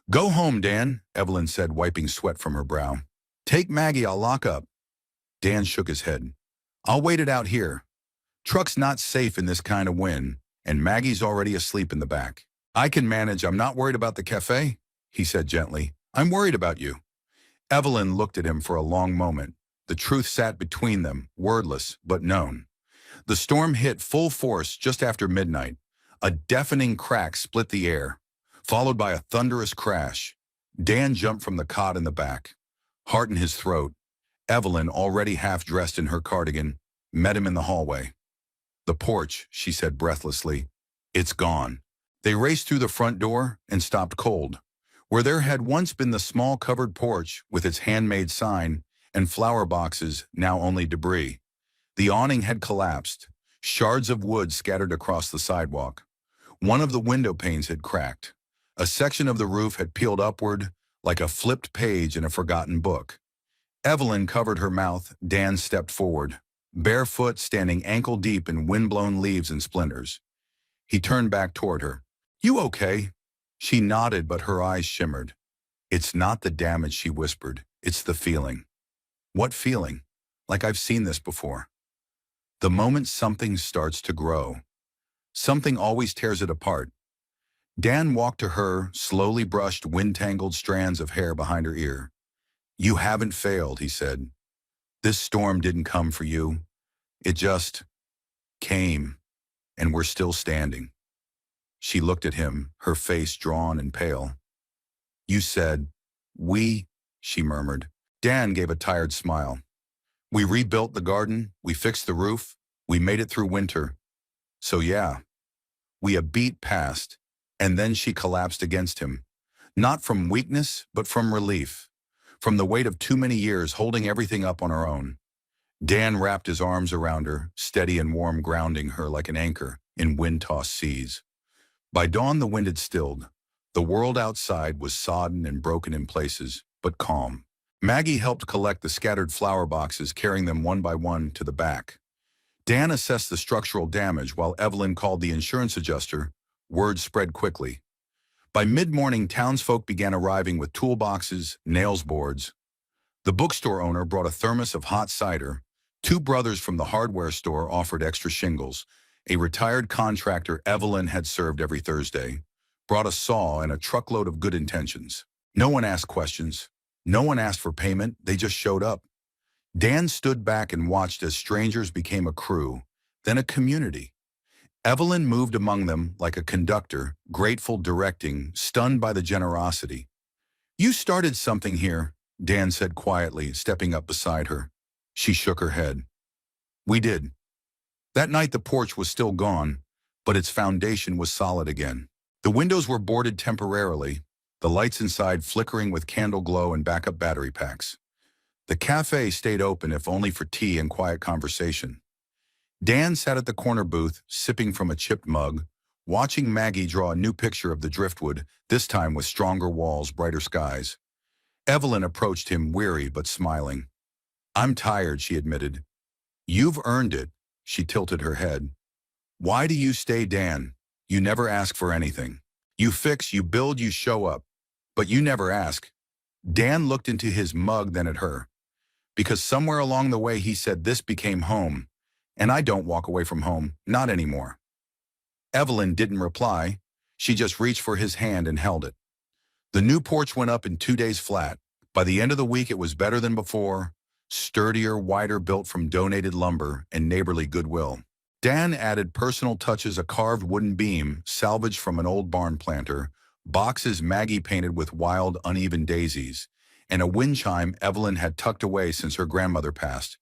"Go home, Dan," Evelyn said, wiping sweat from her brow. "Take Maggie, I'll lock up." Dan shook his head. "I'll wait it out here. Truck's not safe in this kind of wind, and Maggie's already asleep in the back. I can manage. I'm not worried about the cafe," he said gently. "I'm worried about you." Evelyn looked at him for a long moment. The truth sat between them, wordless but known. The storm hit full force just after midnight. A deafening crack split the air, followed by a thunderous crash. Dan jumped from the cot in the back, heart in his throat. Evelyn, already half-dressed in her cardigan, met him in the hallway. "The porch," she said breathlessly. "It's gone." They raced through the front door and stopped cold. Where there had once been the small covered porch with its handmade sign and flower boxes, now only debris. The awning had collapsed, shards of wood scattered across the sidewalk. One of the window panes had cracked. A section of the roof had peeled upward like a flipped page in a forgotten book. Evelyn covered her mouth. Dan stepped forward, barefoot, standing ankle-deep in wind-blown leaves and splinters. He turned back toward her. "You okay?" She nodded, but her eyes shimmered. "It's not the damage," she whispered. "It's the feeling." "What feeling?" "Like I've seen this before." The moment something starts to grow, something always tears it apart. Dan walked to her, slowly brushed wind-tangled strands of hair behind her ear. "You haven't failed," he said. "This storm didn't come for you. It just came, and we're still standing." She looked at him, her face drawn and pale. "You said, 'we,'" she murmured. Dan gave a tired smile. "We rebuilt the garden, we fixed the roof, we made it through winter. So yeah." We a beat passed, and then she collapsed against him. Not from weakness, but from relief. from the weight of too many years holding everything up on her own. Dan wrapped his arms around her, steady and warm, grounding her like an anchor in wind-tossed seas. By dawn, the wind had stilled. The world outside was sodden and broken in places, but calm. Maggie helped collect the scattered flower boxes, carrying them one by one to the back. Dan assessed the structural damage while Evelyn called the insurance adjuster. Word spread quickly. By mid-morning, townsfolk began arriving with toolboxes, nails boards. The bookstore owner brought a thermos of hot cider. Two brothers from the hardware store offered extra shingles. A retired contractor Evelyn had served every Thursday brought a saw and a truckload of good intentions. No one asked questions. No one asked for payment. They just showed up. Dan stood back and watched as strangers became a crew, then a community. Evelyn moved among them like a conductor, grateful, directing, stunned by the generosity. "You started something here," Dan said quietly, stepping up beside her. She shook her head. "We did." That night the porch was still gone, but its foundation was solid again. The windows were boarded temporarily, the lights inside flickering with candle glow and backup battery packs. The cafe stayed open, if only for tea and quiet conversation. Dan sat at the corner booth, sipping from a chipped mug, watching Maggie draw a new picture of the driftwood, this time with stronger walls, brighter skies. Evelyn approached him, weary but smiling. "I'm tired," she admitted. "You've earned it." She tilted her head. "Why do you stay, Dan? You never ask for anything. You fix, you build, you show up. But you never ask." Dan looked into his mug, then at her. "Because somewhere along the way he said this became home. And I don't walk away from home, not anymore." Evelyn didn't reply. She just reached for his hand and held it. The new porch went up in 2 days flat. By the end of the week it was better than before, sturdier, wider, built from donated lumber and neighborly goodwill. Dan added personal touches: a carved wooden beam salvaged from an old barn planter, boxes Maggie painted with wild, uneven daisies, and a wind chime Evelyn had tucked away since her grandmother passed.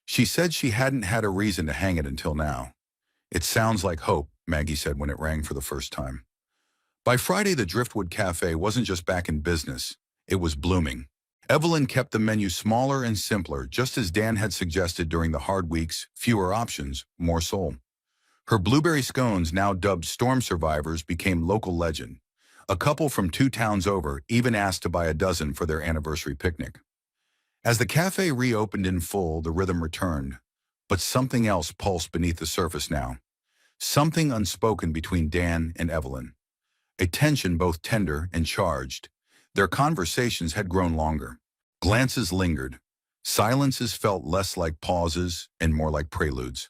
She said she hadn't had a reason to hang it until now. "It sounds like hope," Maggie said when it rang for the first time. By Friday, the Driftwood Cafe wasn't just back in business, it was blooming. Evelyn kept the menu smaller and simpler, just as Dan had suggested during the hard weeks: fewer options, more soul. Her blueberry scones, now dubbed storm survivors, became local legend. A couple from 2 towns over even asked to buy a dozen for their anniversary picnic. As the cafe reopened in full, the rhythm returned. But something else pulsed beneath the surface now. Something unspoken between Dan and Evelyn. A tension both tender and charged. Their conversations had grown longer. Glances lingered. Silences felt less like pauses and more like preludes.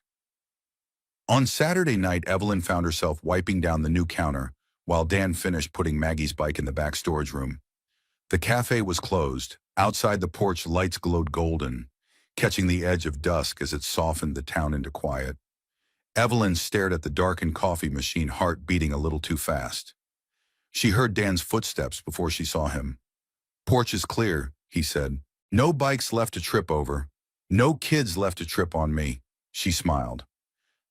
On Saturday night, Evelyn found herself wiping down the new counter while Dan finished putting Maggie's bike in the back storage room. The cafe was closed. Outside the porch, lights glowed golden, catching the edge of dusk as it softened the town into quiet. Evelyn stared at the darkened coffee machine, heart beating a little too fast. She heard Dan's footsteps before she saw him. "Porch is clear," he said. "No bikes left to trip over. No kids left to trip on me." She smiled.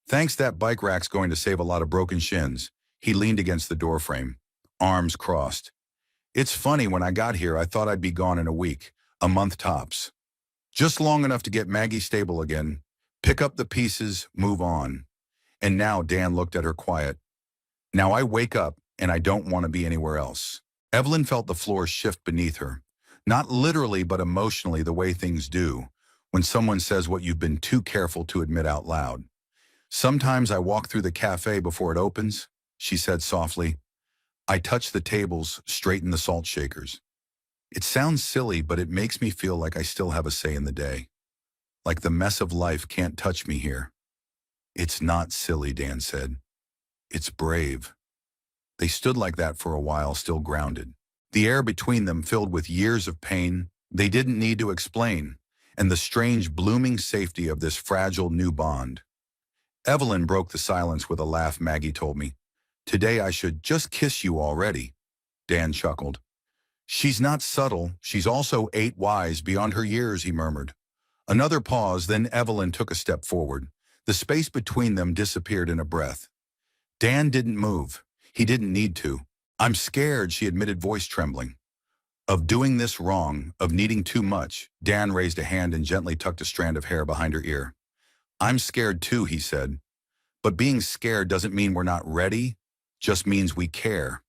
"Thanks, that bike rack's going to save a lot of broken shins." He leaned against the doorframe, arms crossed. "It's funny, when I got here I thought I'd be gone in a week, a month tops. Just long enough to get Maggie stable again, pick up the pieces, move on." And now, Dan looked at her quiet. "Now I wake up and I don't want to be anywhere else." Evelyn felt the floor shift beneath her. Not literally, but emotionally, the way things do when someone says what you've been too careful to admit out loud. "Sometimes I walk through the cafe before it opens," she said softly. "I touch the tables, straighten the salt shakers. It sounds silly, but it makes me feel like I still have a say in the day. Like the mess of life can't touch me here." "It's not silly," Dan said. "It's brave." They stood like that for a while, still grounded. The air between them filled with years of pain they didn't need to explain, and the strange, blooming safety of this fragile new bond. Evelyn broke the silence with a laugh. "Maggie told me today I should just kiss you already." Dan chuckled. "She's not subtle. She's also 8 wise beyond her years," he murmured. Another pause, then Evelyn took a step forward. The space between them disappeared in a breath. Dan didn't move. He didn't need to. "I'm scared," she admitted, voice trembling. Of doing this wrong, of needing too much, Dan raised a hand and gently tucked a strand of hair behind her ear. I'm scared too, he said. But being scared doesn't mean we're not ready, just means we care.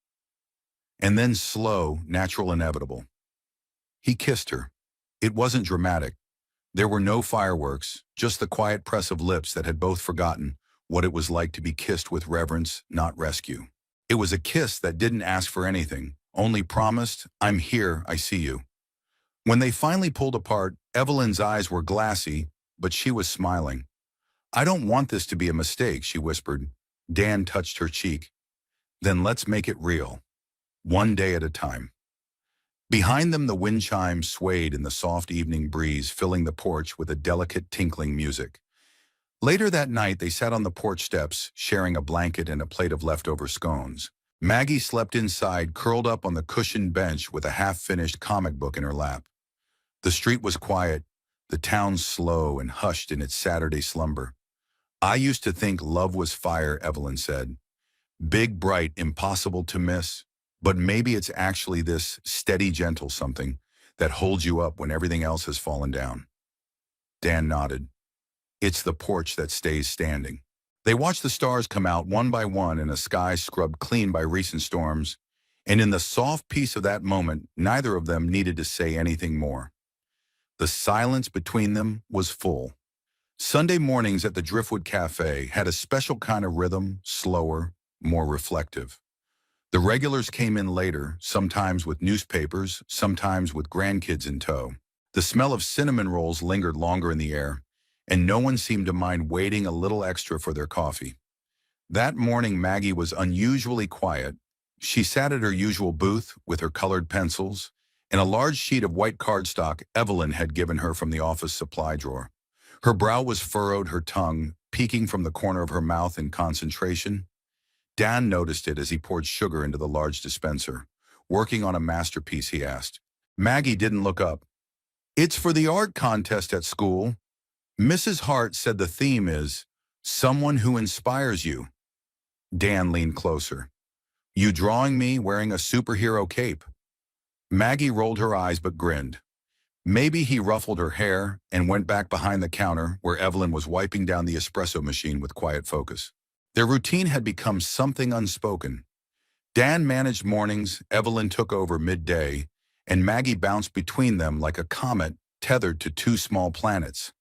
And then slow, natural, inevitable. He kissed her. It wasn't dramatic. There were no fireworks, just the quiet press of lips that had both forgotten what it was like to be kissed with reverence, not rescue. It was a kiss that didn't ask for anything, only promised, I'm here, I see you. When they finally pulled apart, Evelyn's eyes were glassy, but she was smiling. I don't want this to be a mistake, she whispered. Dan touched her cheek. Then let's make it real. One day at a time. Behind them, the wind chimes swayed in the soft evening breeze, filling the porch with a delicate tinkling music. Later that night, they sat on the porch steps, sharing a blanket and a plate of leftover scones. Maggie slept inside, curled up on the cushioned bench with a half-finished comic book in her lap. The street was quiet, the town slow and hushed in its Saturday slumber. I used to think love was fire, Evelyn said. Big, bright, impossible to miss. But maybe it's actually this steady, gentle something that holds you up when everything else has fallen down. Dan nodded. It's the porch that stays standing. They watched the stars come out one by one in a sky scrubbed clean by recent storms, and in the soft peace of that moment, neither of them needed to say anything more. The silence between them was full. Sunday mornings at the Driftwood Cafe had a special kind of rhythm, slower, more reflective. The regulars came in later, sometimes with newspapers, sometimes with grandkids in tow. The smell of cinnamon rolls lingered longer in the air, and no one seemed to mind waiting a little extra for their coffee. That morning, Maggie was unusually quiet. She sat at her usual booth with her colored pencils and a large sheet of white cardstock Evelyn had given her from the office supply drawer. Her brow was furrowed, her tongue peeking from the corner of her mouth in concentration. Dan noticed it as he poured sugar into the large dispenser. Working on a masterpiece, he asked. Maggie didn't look up. It's for the art contest at school. Mrs. Hart said the theme is, someone who inspires you. Dan leaned closer. You drawing me wearing a superhero cape? Maggie rolled her eyes but grinned. Maybe he ruffled her hair and went back behind the counter where Evelyn was wiping down the espresso machine with quiet focus. Their routine had become something unspoken. Dan managed mornings, Evelyn took over midday, and Maggie bounced between them like a comet tethered to two small planets.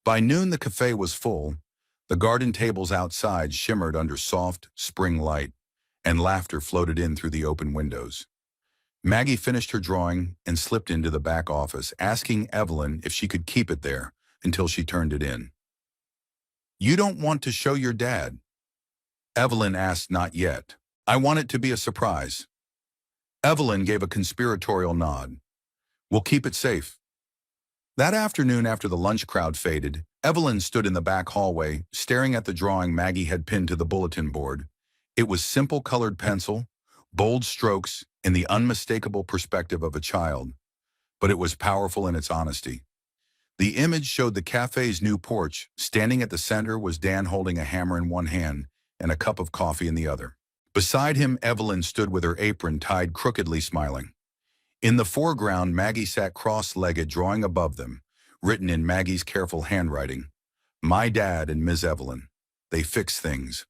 By noon, the cafe was full. The garden tables outside shimmered under soft, spring light, and laughter floated in through the open windows. Maggie finished her drawing and slipped into the back office, asking Evelyn if she could keep it there until she turned it in. You don't want to show your dad? Evelyn asked, not yet. I want it to be a surprise. Evelyn gave a conspiratorial nod. We'll keep it safe. That afternoon, after the lunch crowd faded, Evelyn stood in the back hallway, staring at the drawing Maggie had pinned to the bulletin board. It was simple colored pencil, bold strokes, and the unmistakable perspective of a child. But it was powerful in its honesty. The image showed the cafe's new porch. Standing at the center was Dan holding a hammer in one hand and a cup of coffee in the other. Beside him, Evelyn stood with her apron tied crookedly, smiling. In the foreground, Maggie sat cross-legged, drawing above them, written in Maggie's careful handwriting, My dad and Ms. Evelyn. They fix things.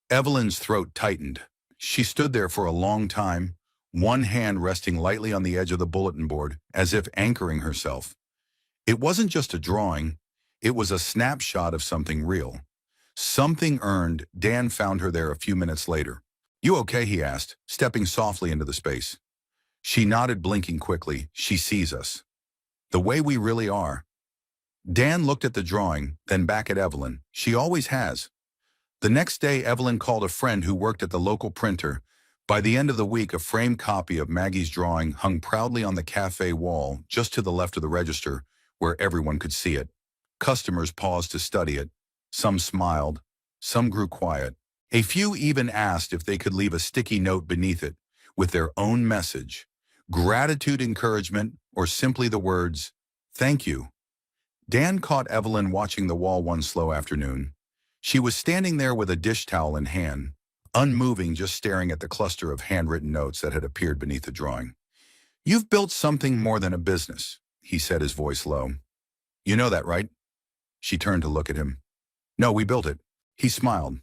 Evelyn's throat tightened. She stood there for a long time, one hand resting lightly on the edge of the bulletin board, as if anchoring herself. It wasn't just a drawing, it was a snapshot of something real. Something earned. Dan found her there a few minutes later. You okay, he asked, stepping softly into the space. She nodded, blinking quickly. She sees us. The way we really are. Dan looked at the drawing, then back at Evelyn. She always has. The next day, Evelyn called a friend who worked at the local printer. By the end of the week, a framed copy of Maggie's drawing hung proudly on the cafe wall, just to the left of the register, where everyone could see it. Customers paused to study it. Some smiled. Some grew quiet. A few even asked if they could leave a sticky note beneath it, with their own message. Gratitude, encouragement, or simply the words, thank you. Dan caught Evelyn watching the wall one slow afternoon. She was standing there with a dish towel in hand, unmoving, just staring at the cluster of handwritten notes that had appeared beneath the drawing. You've built something more than a business, he said, his voice low. You know that, right? She turned to look at him. No, we built it. He smiled.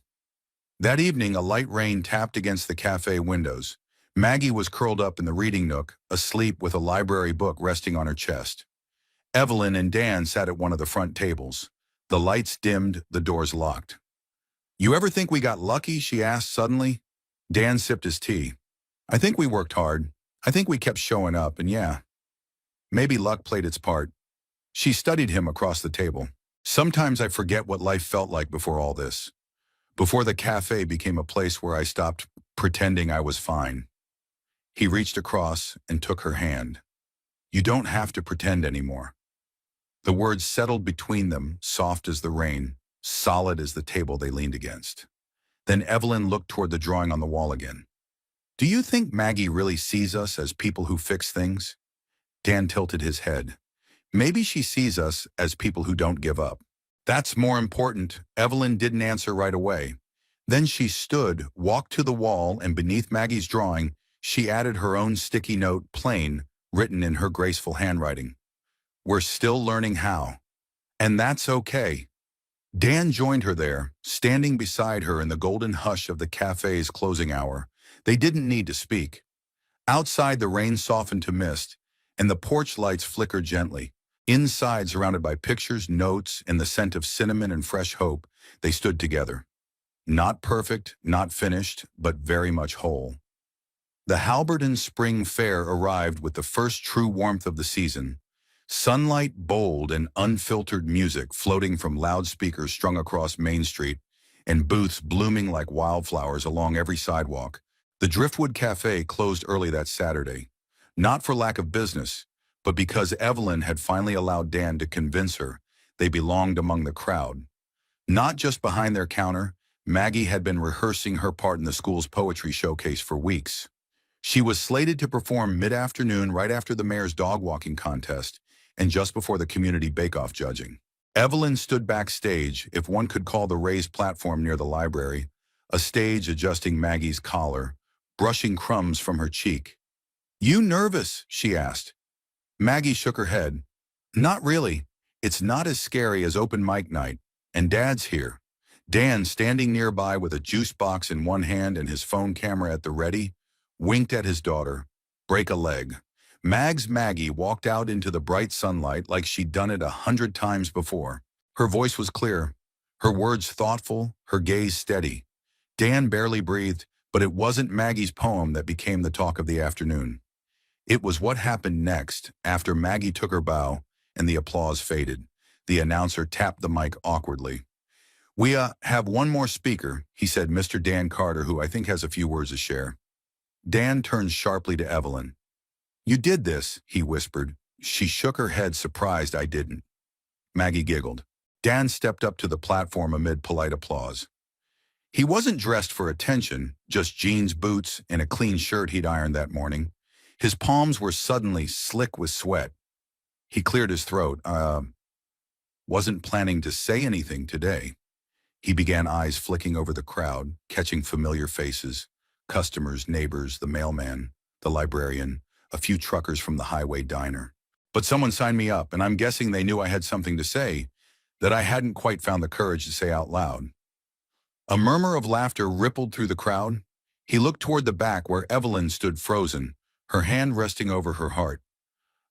That evening, a light rain tapped against the cafe windows. Maggie was curled up in the reading nook, asleep with a library book resting on her chest. Evelyn and Dan sat at one of the front tables. The lights dimmed, the doors locked. You ever think we got lucky? She asked suddenly. Dan sipped his tea. I think we worked hard. I think we kept showing up, and yeah, maybe luck played its part. She studied him across the table. Sometimes I forget what life felt like before all this. Before the cafe became a place where I stopped pretending I was fine. He reached across and took her hand. You don't have to pretend anymore. The words settled between them, soft as the rain, solid as the table they leaned against. Then Evelyn looked toward the drawing on the wall again. Do you think Maggie really sees us as people who fix things? Dan tilted his head. Maybe she sees us as people who don't give up. That's more important. Evelyn didn't answer right away. Then she stood, walked to the wall, and beneath Maggie's drawing, she added her own sticky note, plain, written in her graceful handwriting. We're still learning how. And that's okay. Dan joined her there, standing beside her in the golden hush of the cafe's closing hour. They didn't need to speak. Outside, the rain softened to mist, and the porch lights flickered gently. Inside, surrounded by pictures, notes, and the scent of cinnamon and fresh hope, they stood together. Not perfect, not finished, but very much whole. The Halberton Spring Fair arrived with the first true warmth of the season. Sunlight bold and unfiltered music floating from loudspeakers strung across Main Street, and booths blooming like wildflowers along every sidewalk. The Driftwood Cafe closed early that Saturday, not for lack of business, but because Evelyn had finally allowed Dan to convince her they belonged among the crowd. Not just behind their counter, Maggie had been rehearsing her part in the school's poetry showcase for weeks. She was slated to perform mid-afternoon right after the mayor's dog walking contest and just before the community bake-off judging. Evelyn stood backstage, if one could call the raised platform near the library, a stage adjusting Maggie's collar, brushing crumbs from her cheek. You nervous? She asked. Maggie shook her head. Not really. It's not as scary as open mic night, and Dad's here. Dan, standing nearby with a juice box in one hand and his phone camera at the ready, winked at his daughter. Break a leg. Maggie walked out into the bright sunlight like she'd done it 100 times before. Her voice was clear, her words thoughtful, her gaze steady. Dan barely breathed, but it wasn't Maggie's poem that became the talk of the afternoon. It was what happened next, after Maggie took her bow and the applause faded. The announcer tapped the mic awkwardly. We have one more speaker, he said, Mr. Dan Carter, who I think has a few words to share. Dan turned sharply to Evelyn. You did this, he whispered. She shook her head, surprised I didn't. Maggie giggled. Dan stepped up to the platform amid polite applause. He wasn't dressed for attention, just jeans, boots, and a clean shirt he'd ironed that morning. His palms were suddenly slick with sweat. He cleared his throat. Wasn't planning to say anything today. He began, eyes flicking over the crowd, catching familiar faces, customers, neighbors, the mailman, the librarian, a few truckers from the highway diner. But someone signed me up, and I'm guessing they knew I had something to say that I hadn't quite found the courage to say out loud. A murmur of laughter rippled through the crowd. He looked toward the back where Evelyn stood frozen, her hand resting over her heart.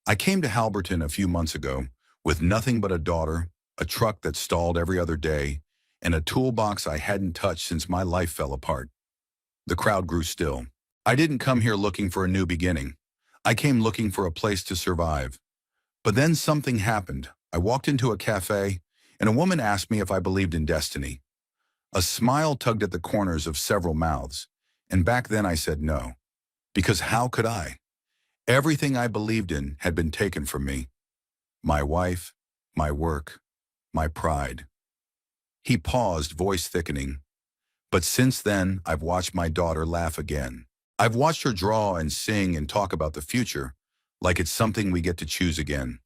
I came to Halberton a few months ago with nothing but a daughter, a truck that stalled every other day, and a toolbox I hadn't touched since my life fell apart. The crowd grew still. I didn't come here looking for a new beginning. I came looking for a place to survive. But then something happened. I walked into a cafe, and a woman asked me if I believed in destiny. A smile tugged at the corners of several mouths, and back then I said no. Because how could I? Everything I believed in had been taken from me. My wife, my work, my pride. He paused, voice thickening. But since then, I've watched my daughter laugh again. I've watched her draw and sing and talk about the future, like it's something we get to choose again.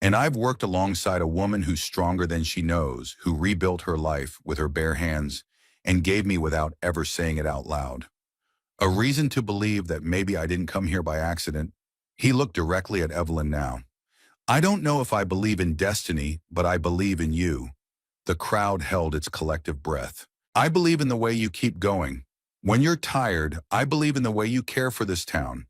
And I've worked alongside a woman who's stronger than she knows, who rebuilt her life with her bare hands and gave me without ever saying it out loud. A reason to believe that maybe I didn't come here by accident, He looked directly at Evelyn now. I don't know if I believe in destiny, but I believe in you. The crowd held its collective breath. I believe in the way you keep going. When you're tired, I believe in the way you care for this town.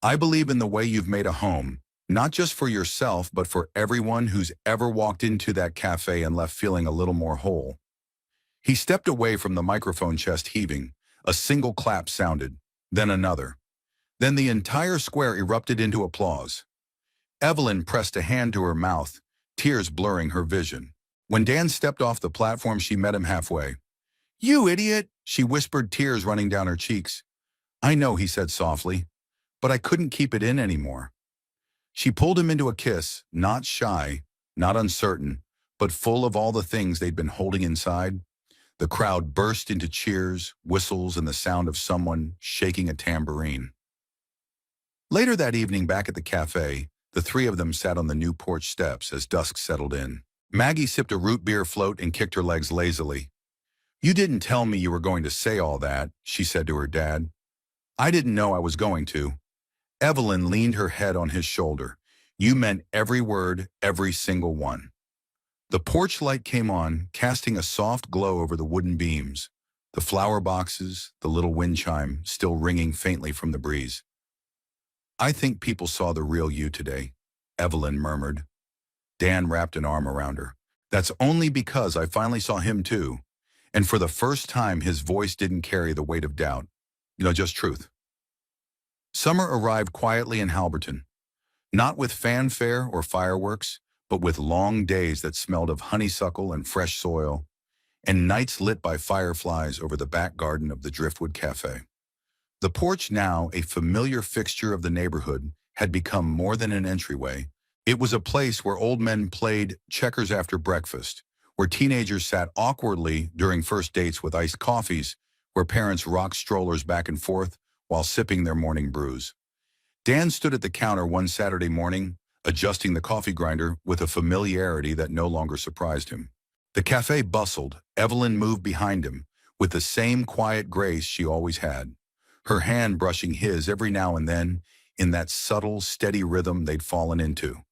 I believe in the way you've made a home, not just for yourself, but for everyone who's ever walked into that cafe and left feeling a little more whole. He stepped away from the microphone, chest heaving. A single clap sounded, then another. Then the entire square erupted into applause. Evelyn pressed a hand to her mouth, tears blurring her vision. When Dan stepped off the platform, she met him halfway. "You idiot," she whispered, tears running down her cheeks. "I know," he said softly, "but I couldn't keep it in anymore." She pulled him into a kiss, not shy, not uncertain, but full of all the things they'd been holding inside. The crowd burst into cheers, whistles, and the sound of someone shaking a tambourine. Later that evening, back at the cafe, the three of them sat on the new porch steps as dusk settled in. Maggie sipped a root beer float and kicked her legs lazily. "You didn't tell me you were going to say all that," she said to her dad. "I didn't know I was going to." Evelyn leaned her head on his shoulder. "You meant every word, every single one." The porch light came on, casting a soft glow over the wooden beams, the flower boxes, the little wind chime still ringing faintly from the breeze. "I think people saw the real you today," Evelyn murmured. Dan wrapped an arm around her. "That's only because I finally saw him too. And for the first time, his voice didn't carry the weight of doubt. Just truth." Summer arrived quietly in Halberton, not with fanfare or fireworks, but with long days that smelled of honeysuckle and fresh soil, and nights lit by fireflies over the back garden of the Driftwood Cafe. The porch, now a familiar fixture of the neighborhood, had become more than an entryway. It was a place where old men played checkers after breakfast, where teenagers sat awkwardly during first dates with iced coffees, where parents rocked strollers back and forth while sipping their morning brews. Dan stood at the counter one Saturday morning, adjusting the coffee grinder with a familiarity that no longer surprised him. The cafe bustled. Evelyn moved behind him, with the same quiet grace she always had, her hand brushing his every now and then in that subtle, steady rhythm they'd fallen into.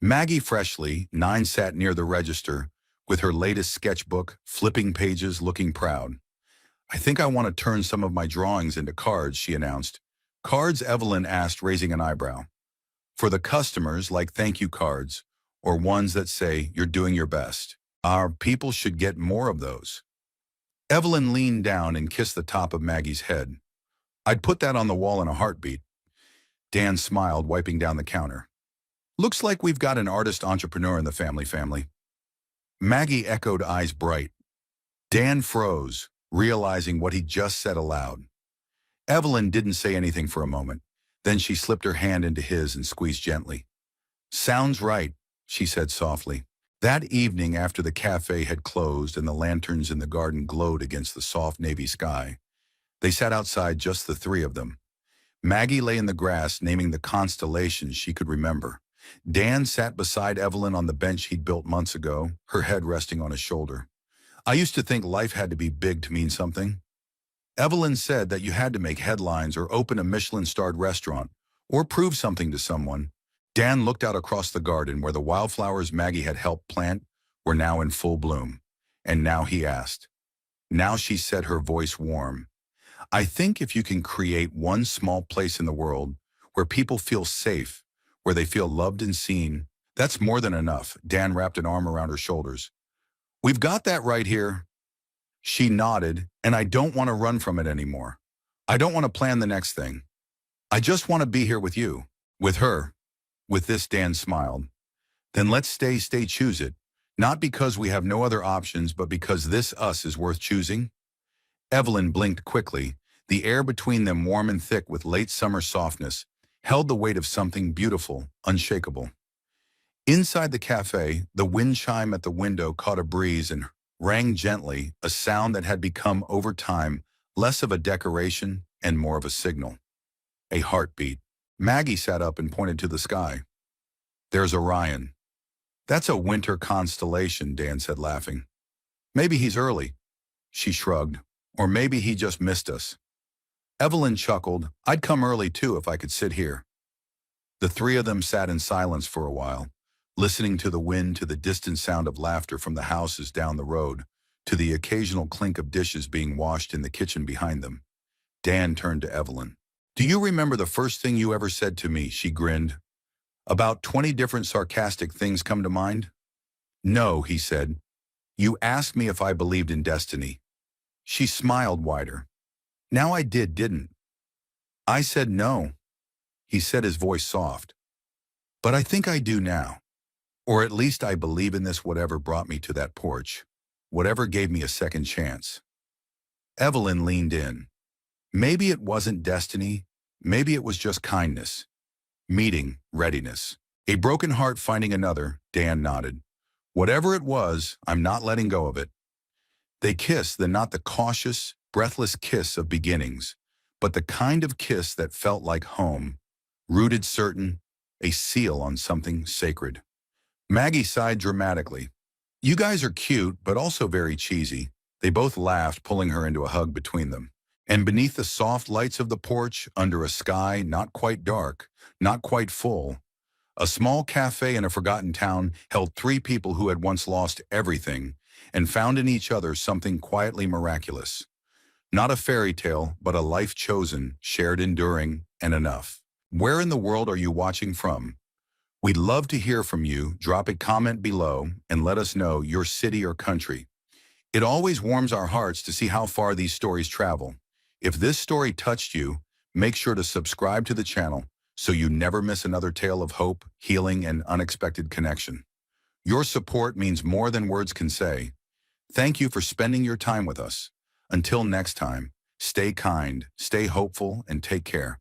Maggie Freshly, 9, sat near the register, with her latest sketchbook, flipping pages, looking proud. "I think I want to turn some of my drawings into cards," she announced. "Cards?" Evelyn asked, raising an eyebrow. "For the customers, like thank you cards, or ones that say, 'You're doing your best.' Our people should get more of those." Evelyn leaned down and kissed the top of Maggie's head. "I'd put that on the wall in a heartbeat." Dan smiled, wiping down the counter. "Looks like we've got an artist entrepreneur in the family." Maggie echoed, eyes bright. Dan froze, realizing what he'd just said aloud. Evelyn didn't say anything for a moment. Then she slipped her hand into his and squeezed gently. "Sounds right," she said softly. That evening, after the cafe had closed and the lanterns in the garden glowed against the soft navy sky, they sat outside, just the three of them. Maggie lay in the grass, naming the constellations she could remember. Dan sat beside Evelyn on the bench he'd built months ago, her head resting on his shoulder. "I used to think life had to be big to mean something." Evelyn said that you had to make headlines or open a Michelin-starred restaurant or prove something to someone. Dan looked out across the garden where the wildflowers Maggie had helped plant were now in full bloom. And now he asked. Now she said, her voice warm. "I think if you can create one small place in the world where people feel safe, where they feel loved and seen, that's more than enough." Dan wrapped an arm around her shoulders. "We've got that right here." She nodded, "And I don't want to run from it anymore. I don't want to plan the next thing. I just want to be here with you, with her." With this, Dan smiled. "Then let's stay, choose it. Not because we have no other options, but because this us is worth choosing." Evelyn blinked quickly. The air between them, warm and thick with late summer softness, held the weight of something beautiful, unshakable. Inside the cafe, the wind chime at the window caught a breeze and rang gently, a sound that had become, over time, less of a decoration and more of a signal. A heartbeat. Maggie sat up and pointed to the sky. "There's Orion." "That's a winter constellation," Dan said, laughing. "Maybe he's early." She shrugged. "Or maybe he just missed us." Evelyn chuckled. "I'd come early too if I could sit here." The three of them sat in silence for a while, listening to the wind, to the distant sound of laughter from the houses down the road, to the occasional clink of dishes being washed in the kitchen behind them. Dan turned to Evelyn. "Do you remember the first thing you ever said to me?" She grinned. "About 20 different sarcastic things come to mind?" "No," he said. "You asked me if I believed in destiny." She smiled wider. "Now I didn't?" "I said no." He said, his voice soft. "But I think I do now. Or at least I believe in this, whatever brought me to that porch. Whatever gave me a second chance." Evelyn leaned in. "Maybe it wasn't destiny. Maybe it was just kindness. Meeting, readiness. A broken heart finding another," Dan nodded. "Whatever it was, I'm not letting go of it." They kissed, then not the cautious, breathless kiss of beginnings, but the kind of kiss that felt like home, rooted certain, a seal on something sacred. Maggie sighed dramatically. "You guys are cute, but also very cheesy." They both laughed, pulling her into a hug between them. And beneath the soft lights of the porch, under a sky not quite dark, not quite full, a small cafe in a forgotten town held three people who had once lost everything and found in each other something quietly miraculous. Not a fairy tale, but a life chosen, shared, enduring, and enough. Where in the world are you watching from? We'd love to hear from you. Drop a comment below and let us know your city or country. It always warms our hearts to see how far these stories travel. If this story touched you, make sure to subscribe to the channel so you never miss another tale of hope, healing, and unexpected connection. Your support means more than words can say. Thank you for spending your time with us. Until next time, stay kind, stay hopeful, and take care.